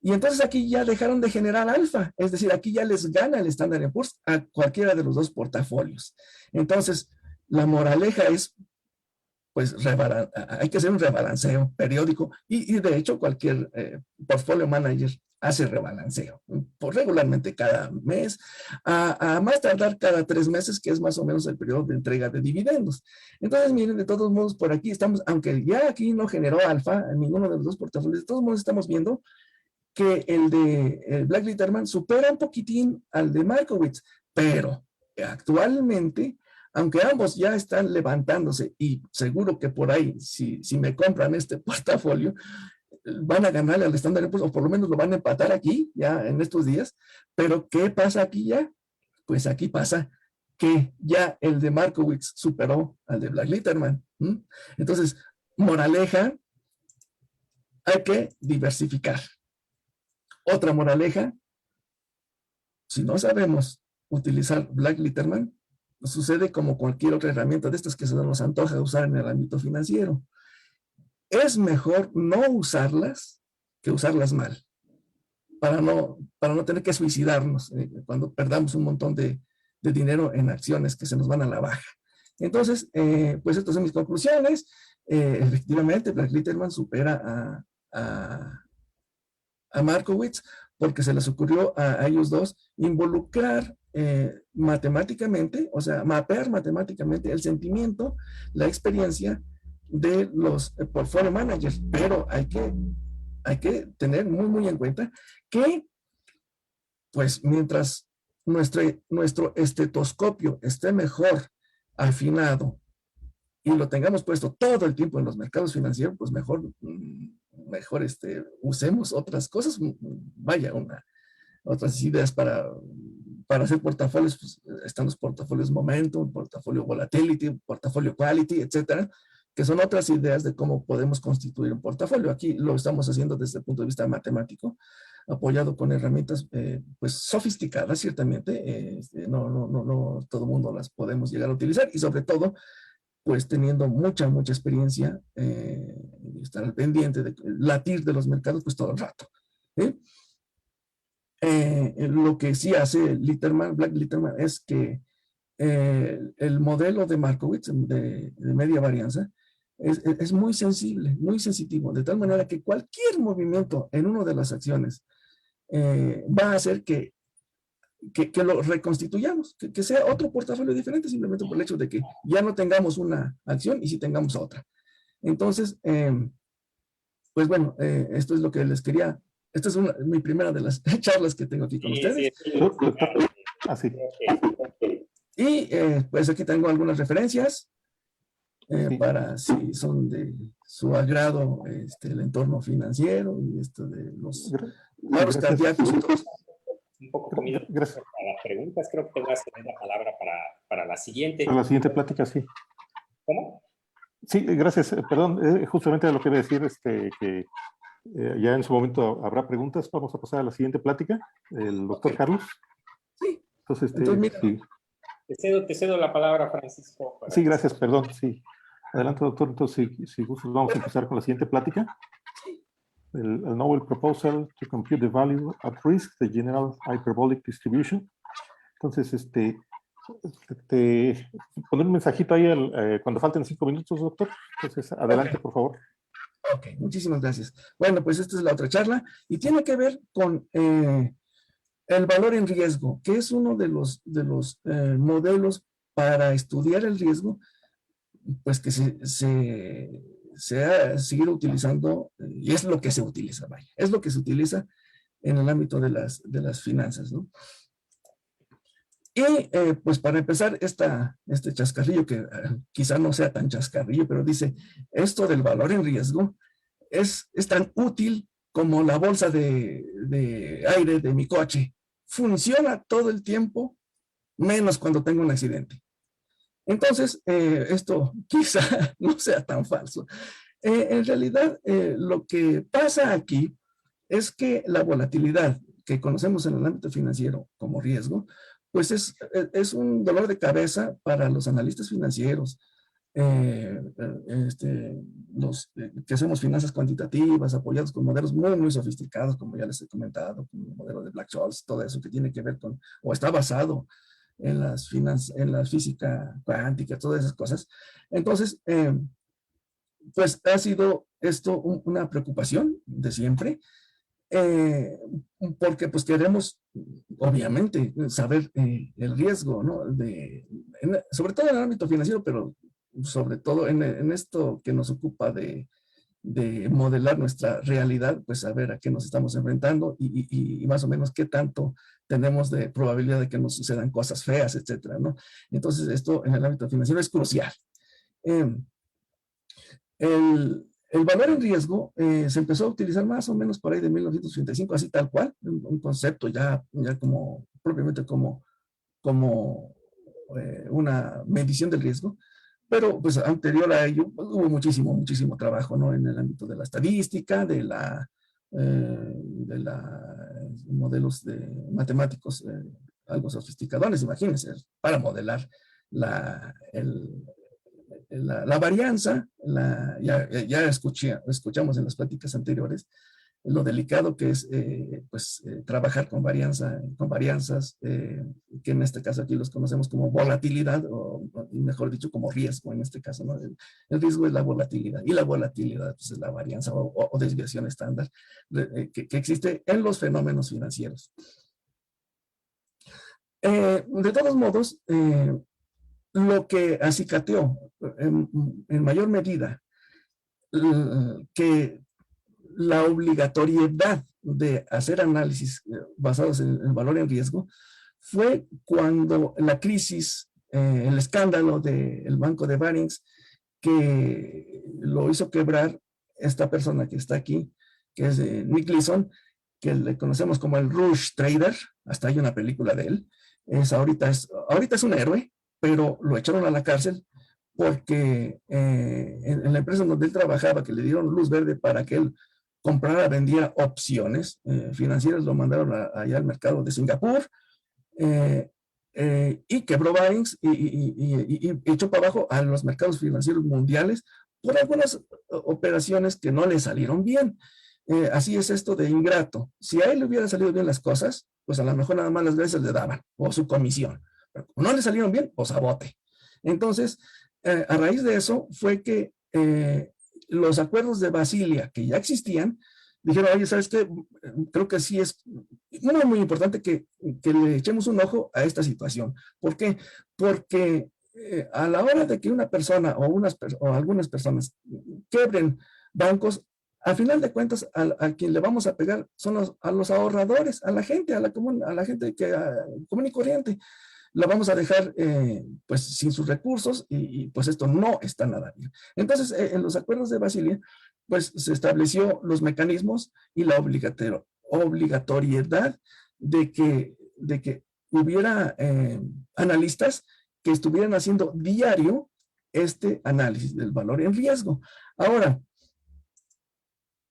Y entonces aquí ya dejaron de generar alfa. Es decir, aquí ya les gana el Standard & Poor's a cualquiera de los dos portafolios. Entonces, la moraleja es, pues, hay que hacer un rebalanceo periódico. Y de hecho, cualquier portfolio manager hace rebalanceo. Pues, regularmente cada mes, a más tardar cada 3 meses, que es más o menos el periodo de entrega de dividendos. Entonces, miren, de todos modos, por aquí estamos, aunque ya aquí no generó alfa en ninguno de los dos portafolios, de todos modos estamos viendo que el de Black Litterman supera un poquitín al de Markowitz, pero actualmente, aunque ambos ya están levantándose, y seguro que por ahí, si me compran este portafolio, van a ganarle al Standard & Poor's, o por lo menos lo van a empatar aquí, ya en estos días. Pero ¿qué pasa aquí ya? Pues aquí pasa que ya el de Markowitz superó al de Black Litterman. Entonces, moraleja, hay que diversificar. Otra moraleja, si no sabemos utilizar Black Litterman, sucede como cualquier otra herramienta de estas que se nos antoja usar en el ámbito financiero. Es mejor no usarlas que usarlas mal, para no tener que suicidarnos cuando perdamos un montón de dinero en acciones que se nos van a la baja. Entonces, pues estas son mis conclusiones. Efectivamente, Black Litterman supera a Markowitz, porque se les ocurrió a ellos dos involucrar matemáticamente, o sea, mapear matemáticamente el sentimiento, la experiencia de los portfolio managers. Pero hay que tener muy, muy en cuenta que, pues, mientras nuestro estetoscopio esté mejor afinado y lo tengamos puesto todo el tiempo en los mercados financieros, pues mejor usemos otras cosas. Vaya, otras ideas para hacer portafolios. Pues, están los portafolios Momentum, portafolio Volatility, portafolio Quality, etcétera, que son otras ideas de cómo podemos constituir un portafolio. Aquí lo estamos haciendo desde el punto de vista matemático, apoyado con herramientas pues sofisticadas, ciertamente. No todo el mundo las podemos llegar a utilizar, y sobre todo, pues teniendo mucha experiencia, estar al pendiente de latir de los mercados pues todo el rato. Lo que sí hace Black Litterman, es que el modelo de Markowitz de media varianza es muy sensible, muy sensitivo, de tal manera que cualquier movimiento en una de las acciones va a hacer que lo reconstituyamos, que sea otro portafolio diferente, simplemente por el hecho de que ya no tengamos una acción y sí tengamos otra. Entonces, pues bueno, esto es lo que les quería. Esta es mi primera de las charlas que tengo aquí con ustedes. Así. Y pues aquí tengo algunas referencias para si son de su agrado el entorno financiero y esto de los paros cardíacos. Un poco comido para las preguntas. Creo que te voy a ceder la palabra para la siguiente. Para la siguiente plática, sí. ¿Cómo? Sí, gracias. Perdón, justamente lo que iba a decir, que ya en su momento habrá preguntas. Vamos a pasar a la siguiente plática. El doctor Carlos. Sí. Entonces, sí. Te cedo la palabra, Francisco. Sí, gracias, perdón. Sí. Adelante, doctor. Entonces, si gustas, vamos a empezar con la siguiente plática. El novel proposal to compute the value at risk, the general hyperbolic distribution. Entonces, poner un mensajito ahí cuando falten 5 minutos, doctor. Entonces, adelante, por favor. Ok, muchísimas gracias. Bueno, pues esta es la otra charla y tiene que ver con el valor en riesgo, que es uno de los modelos para estudiar el riesgo, pues que se seguir utilizando, y es lo que se utiliza, vaya, es lo que se utiliza en el ámbito de las finanzas, ¿no? Y pues para empezar, este chascarrillo, que quizá no sea tan chascarrillo, pero dice, esto del valor en riesgo es tan útil como la bolsa de aire de mi coche. Funciona todo el tiempo, menos cuando tengo un accidente. Entonces, esto quizá no sea tan falso. En realidad, lo que pasa aquí es que la volatilidad que conocemos en el ámbito financiero como riesgo, pues es un dolor de cabeza para los analistas financieros, los que hacemos finanzas cuantitativas, apoyados con modelos muy, muy sofisticados, como ya les he comentado, como el modelo de Black-Scholes, todo eso que tiene que ver con, o está basado en la física cuántica, todas esas cosas. Entonces, pues ha sido esto una preocupación de siempre, porque pues queremos, obviamente, saber el riesgo, ¿no? Sobre todo en el ámbito financiero, pero sobre todo en esto que nos ocupa de modelar nuestra realidad, pues saber a qué nos estamos enfrentando y más o menos qué tanto tenemos de probabilidad de que nos sucedan cosas feas, etcétera, ¿no? Entonces, esto en el ámbito financiero es crucial. El valor en riesgo se empezó a utilizar más o menos por ahí de 1985, así tal cual, un concepto ya como, propiamente como una medición del riesgo, pero pues anterior a ello pues, hubo muchísimo trabajo, ¿no? En el ámbito de la estadística, de modelos matemáticos algo sofisticadores, imagínense, para modelar la varianza, ya escuchamos en las pláticas anteriores lo delicado que es trabajar con varianzas, que en este caso aquí los conocemos como volatilidad, o mejor dicho, como riesgo en este caso, ¿no? El riesgo es la volatilidad, y la volatilidad pues, es la varianza o desviación estándar que existe en los fenómenos financieros. De todos modos, lo que acicateó en mayor medida que la obligatoriedad de hacer análisis basados en el valor en riesgo fue cuando la crisis, el escándalo del banco de Barings, que lo hizo quebrar esta persona que está aquí, que es Nick Leeson, que le conocemos como el Rush Trader, hasta hay una película de él. Ahorita es un héroe, pero lo echaron a la cárcel porque en la empresa donde él trabajaba, que le dieron luz verde para que él comprara, vendía opciones financieras, lo mandaron allá al mercado de Singapur y quebró Barings y echó para abajo a los mercados financieros mundiales por algunas operaciones que no le salieron bien. Así es esto de ingrato. Si a él le hubiera salido bien las cosas, pues a lo mejor nada más las veces le daban, o su comisión. Pero como no le salieron bien, pues a bote. Entonces, a raíz de eso fue que los acuerdos de Basilia, que ya existían, dijeron, oye, ¿sabes qué? Creo que sí es muy importante que le echemos un ojo a esta situación. ¿Por qué? Porque a la hora de que una persona o algunas personas quebren bancos, a final de cuentas, a quien le vamos a pegar son a los ahorradores, a la gente, a la gente común y corriente. La vamos a dejar pues sin sus recursos y pues esto no está nada bien. Entonces, en los acuerdos de Basilia, pues se estableció los mecanismos y la obligatoriedad de que hubiera analistas que estuvieran haciendo diario este análisis del valor en riesgo. Ahora,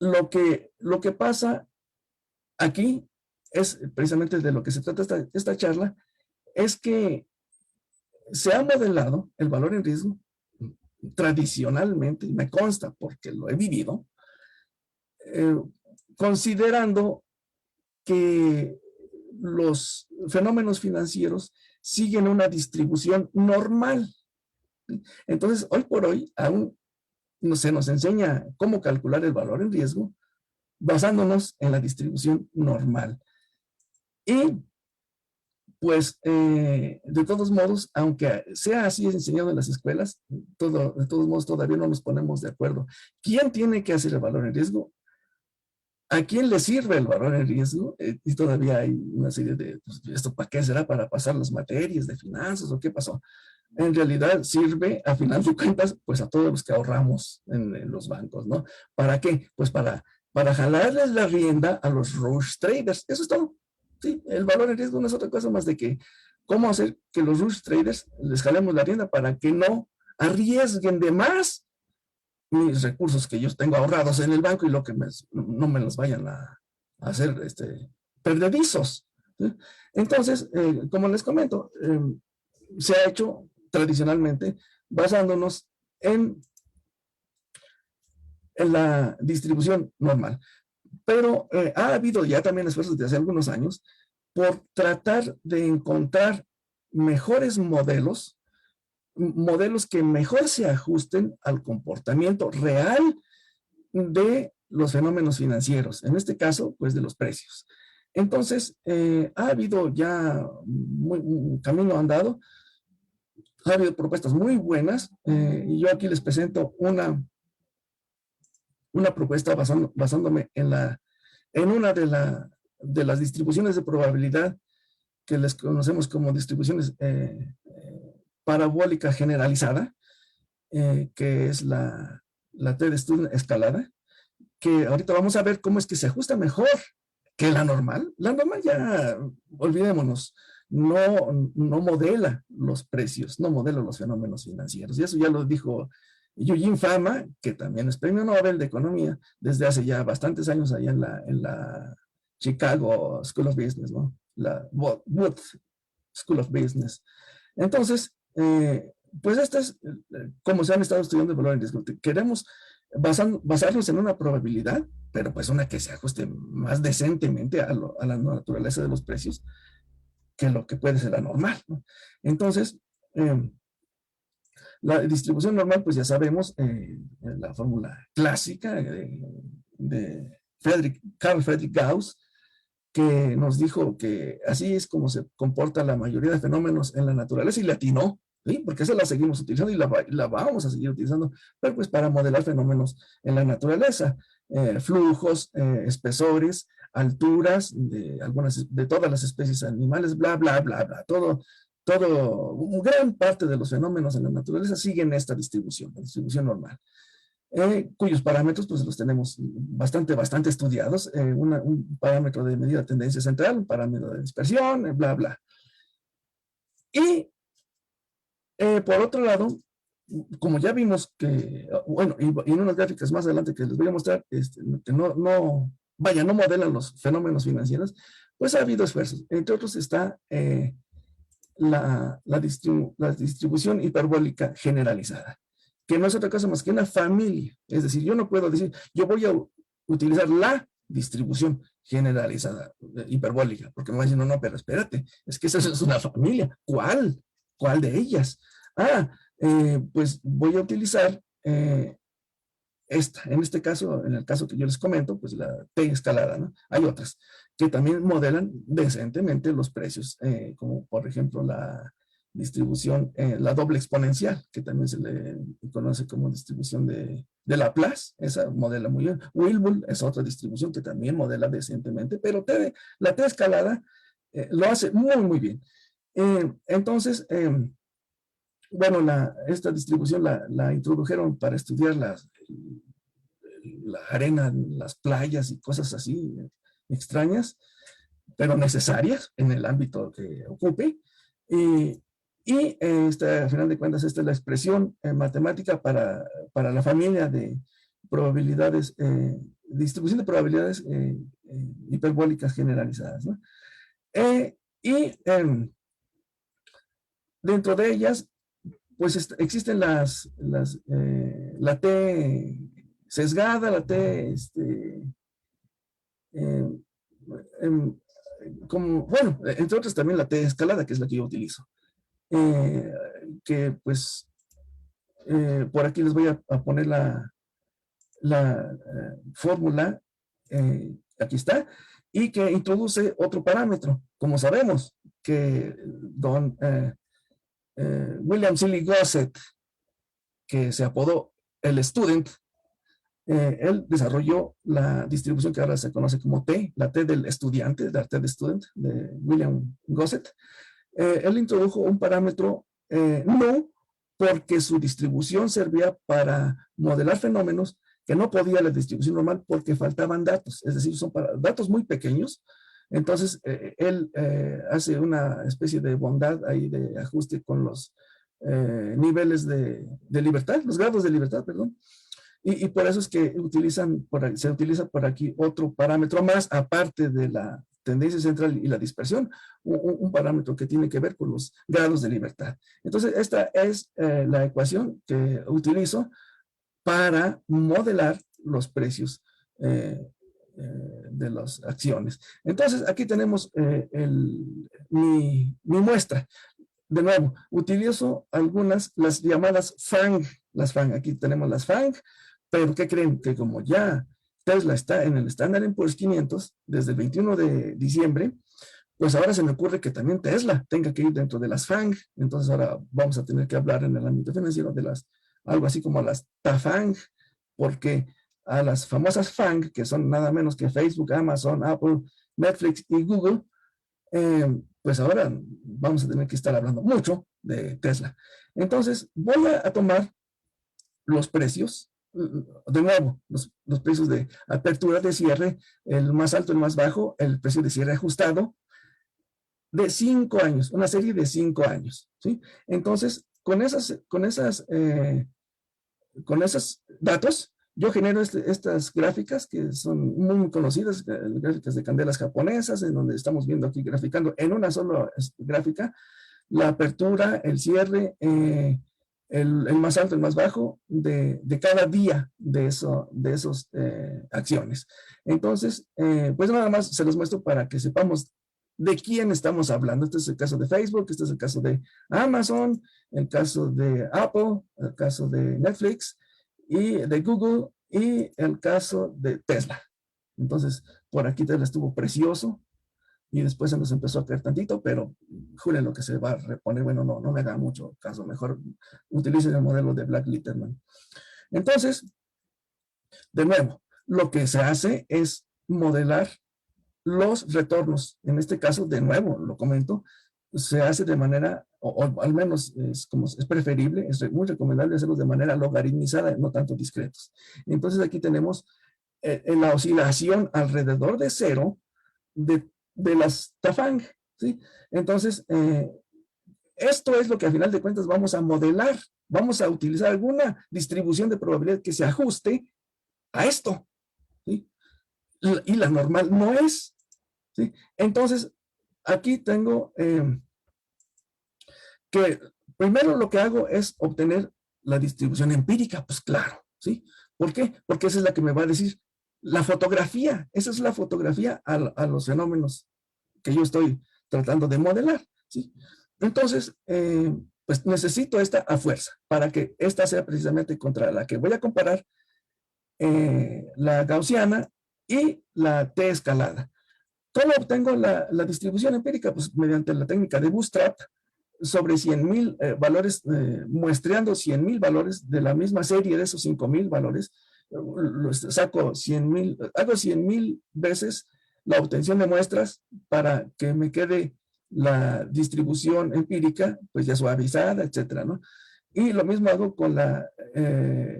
lo que pasa aquí es precisamente de lo que se trata esta charla, es que se ha modelado el valor en riesgo tradicionalmente, y me consta porque lo he vivido, considerando que los fenómenos financieros siguen una distribución normal. Entonces, hoy por hoy, aún se nos enseña cómo calcular el valor en riesgo basándonos en la distribución normal. Y pues, de todos modos, aunque sea así enseñado en las escuelas, de todos modos todavía no nos ponemos de acuerdo. ¿Quién tiene que hacer el valor en riesgo? ¿A quién le sirve el valor en riesgo? Y todavía hay una serie de, pues, ¿esto para qué será? ¿Para pasar las materias de finanzas o qué pasó? En realidad sirve, a final de cuentas, pues a todos los que ahorramos en los bancos, ¿no? ¿Para qué? Pues para para jalarles la rienda a los rush traders. Eso es todo. Sí, el valor en riesgo no es otra cosa más de que cómo hacer que los rush traders les jalemos la rienda para que no arriesguen de más mis recursos que yo tengo ahorrados en el banco y lo que no me los vayan a hacer perdedizos. ¿Sí? Entonces, como les comento, se ha hecho tradicionalmente basándonos en la distribución normal. Pero ha habido ya también esfuerzos desde hace algunos años por tratar de encontrar mejores modelos que mejor se ajusten al comportamiento real de los fenómenos financieros, en este caso, pues de los precios. Entonces, ha habido ya un camino andado, ha habido propuestas muy buenas, y yo aquí les presento una propuesta basándome en una de las distribuciones de probabilidad que les conocemos como distribuciones parabólica generalizada, que es la T de Stern escalada, que ahorita vamos a ver cómo es que se ajusta mejor que la normal. La normal ya, olvidémonos, no modela los precios, no modela los fenómenos financieros. Y eso ya lo dijo Eugene Fama, que también es premio Nobel de Economía desde hace ya bastantes años allá en la Chicago School of Business, ¿no? La Wood School of Business. Entonces, pues esto es como se han estado estudiando el valor en riesgo. Queremos basarnos en una probabilidad, pero pues una que se ajuste más decentemente a la naturaleza de los precios que lo que puede ser la normal, ¿no? Entonces, la distribución normal, pues ya sabemos, la fórmula clásica de Carl Friedrich Gauss, que nos dijo que así es como se comporta la mayoría de fenómenos en la naturaleza, y le atinó, ¿sí? Porque esa la seguimos utilizando y la vamos a seguir utilizando, pero pues para modelar fenómenos en la naturaleza, flujos, espesores, alturas de todas las especies animales, bla, bla, bla, bla, todo, gran parte de los fenómenos en la naturaleza siguen esta distribución, la distribución normal. Cuyos parámetros pues los tenemos bastante estudiados, un parámetro de medida de tendencia central, un parámetro de dispersión, bla, bla. Y por otro lado, como ya vimos que, bueno, y en unas gráficas más adelante que les voy a mostrar, que no modelan los fenómenos financieros, pues ha habido esfuerzos. Entre otros está la distribución hiperbólica generalizada, que no es otra cosa más que una familia. Es decir, yo no puedo decir, yo voy a utilizar la distribución generalizada hiperbólica, porque me va a decir, no, pero espérate, es que esa es una familia. ¿Cuál de ellas? Pues voy a utilizar esta. En este caso, en el caso que yo les comento, pues la T escalada, ¿no? Hay otras que también modelan decentemente los precios, como por ejemplo la distribución, la doble exponencial, que también se le conoce como distribución de Laplace. Esa modela muy bien. Wilbur es otra distribución que también modela decentemente, pero la T escalada lo hace muy bien. Entonces, bueno, esta distribución la introdujeron para estudiar la arena, las playas y cosas así extrañas, pero necesarias en el ámbito que ocupe. Y al final de cuentas, esta es la expresión matemática para la familia de probabilidades, distribución de probabilidades hiperbólicas generalizadas, ¿no? Dentro de ellas, pues existen la T sesgada, la T, bueno, entre otras también la T escalada, que es la que yo utilizo. Que pues, por aquí les voy a poner la fórmula, aquí está, y que introduce otro parámetro. Como sabemos que don William Seeley Gossett, que se apodó el Student, él desarrolló la distribución que ahora se conoce como T, la T del estudiante, la T de Student, de William Gossett. Él introdujo un parámetro no porque su distribución servía para modelar fenómenos que no podía la distribución normal porque faltaban datos, es decir, son para datos muy pequeños. Entonces, él hace una especie de bondad ahí de ajuste con los niveles de libertad, los grados de libertad, perdón. Y por eso es que se utiliza por aquí otro parámetro más, aparte de la tendencia central y la dispersión, un parámetro que tiene que ver con los grados de libertad. Entonces, esta es la ecuación que utilizo para modelar los precios de las acciones. Entonces, aquí tenemos mi muestra. De nuevo, utilizo las llamadas FANG. Las FANG, aquí tenemos las FANG, pero ¿qué creen? Que como ya Tesla está en el Standard & Poor's 500 desde el 21 de diciembre, pues ahora se me ocurre que también Tesla tenga que ir dentro de las FANG. Entonces ahora vamos a tener que hablar en el ámbito financiero de algo así como las TAFANG, porque a las famosas FANG, que son nada menos que Facebook, Amazon, Apple, Netflix y Google, pues ahora vamos a tener que estar hablando mucho de Tesla. Entonces voy a tomar los precios, de nuevo, los precios de apertura, de cierre, el más alto, el más bajo, el precio de cierre ajustado, de 5 años, una serie de 5 años, ¿sí? Entonces, con esos datos, yo genero estas gráficas que son muy conocidas, gráficas de candelas japonesas, en donde estamos viendo aquí graficando en una sola gráfica la apertura, el cierre, el más alto, el más bajo de cada día de esas acciones. Entonces, pues nada más se los muestro para que sepamos de quién estamos hablando. Este es el caso de Facebook, este es el caso de Amazon, el caso de Apple, el caso de Netflix y de Google y el caso de Tesla. Entonces, por aquí Tesla estuvo precioso y después se nos empezó a caer tantito, pero juren lo que se va a reponer. Bueno, no me haga mucho caso, mejor utilicen el modelo de Black Litterman. Entonces, de nuevo, lo que se hace es modelar los retornos. En este caso, de nuevo, lo comento, se hace de manera, o al menos es preferible, es muy recomendable hacerlo de manera logaritmizada, no tanto discretos. Entonces aquí tenemos la oscilación alrededor de cero de las TAFANG, ¿sí? Entonces, esto es lo que a final de cuentas vamos a modelar. Vamos a utilizar alguna distribución de probabilidad que se ajuste a esto, ¿sí? Y la normal no es, ¿sí? Entonces, aquí tengo que primero lo que hago es obtener la distribución empírica, pues claro, ¿sí? ¿Por qué? Porque esa es la que me va a decir la fotografía. Esa es la fotografía a los fenómenos que yo estoy tratando de modelar, ¿sí? Entonces, pues necesito esta a fuerza para que esta sea precisamente contra la que voy a comparar la gaussiana y la T escalada. ¿Cómo obtengo la distribución empírica? Pues mediante la técnica de Bootstrap sobre 100,000 valores, muestreando 100,000 valores de la misma serie de esos 5,000 valores, saco 100,000, hago 100,000 veces la obtención de muestras para que me quede la distribución empírica, pues ya suavizada, etcétera, ¿no? Y lo mismo hago con la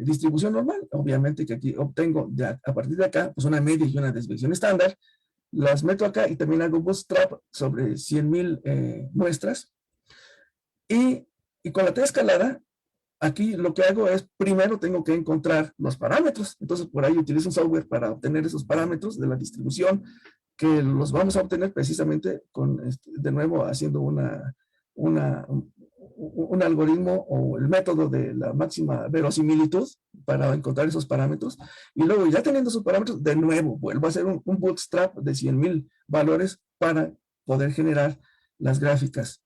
distribución normal. Obviamente que aquí obtengo a partir de acá, pues una media y una desviación estándar. Las meto acá y también hago Bootstrap sobre 100,000 muestras. Y con la T escalada, aquí lo que hago es, primero tengo que encontrar los parámetros. Entonces, por ahí utilizo un software para obtener esos parámetros de la distribución, que los vamos a obtener precisamente con, de nuevo, haciendo un algoritmo o el método de la máxima verosimilitud para encontrar esos parámetros. Y luego, ya teniendo esos parámetros, de nuevo, vuelvo a hacer un bootstrap de 100,000 valores para poder generar las gráficas.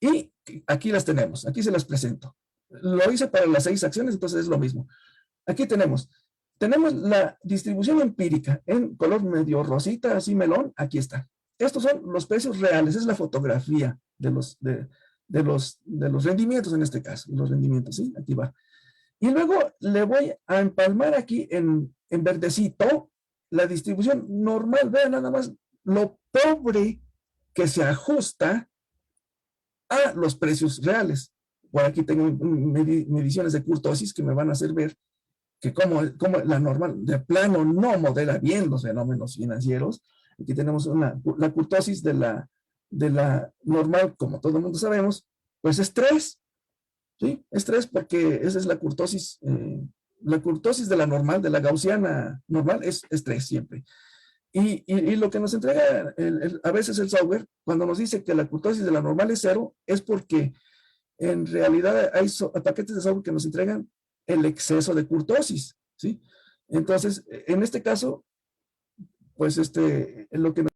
Y aquí las tenemos, aquí se las presento. Lo hice para las 6 acciones, entonces es lo mismo. Aquí tenemos la distribución empírica en color medio rosita, así melón, aquí está. Estos son los precios reales, es la fotografía de los rendimientos en este caso, los rendimientos, ¿sí? Aquí va. Y luego le voy a empalmar aquí en verdecito la distribución normal. Vean nada más lo pobre que se ajusta a los precios reales. Por aquí tengo mediciones de kurtosis que me van a hacer ver que como la normal de plano no modela bien los fenómenos financieros. Aquí tenemos la kurtosis de la normal, como todo el mundo sabemos, pues es 3, ¿sí? Es 3 porque esa es la kurtosis de la normal, de la gaussiana normal, es 3 siempre. Y lo que nos entrega a veces el software, cuando nos dice que la kurtosis de la normal es 0, es porque en realidad hay paquetes de software que nos entregan el exceso de kurtosis, ¿sí? Entonces, en este caso, pues lo que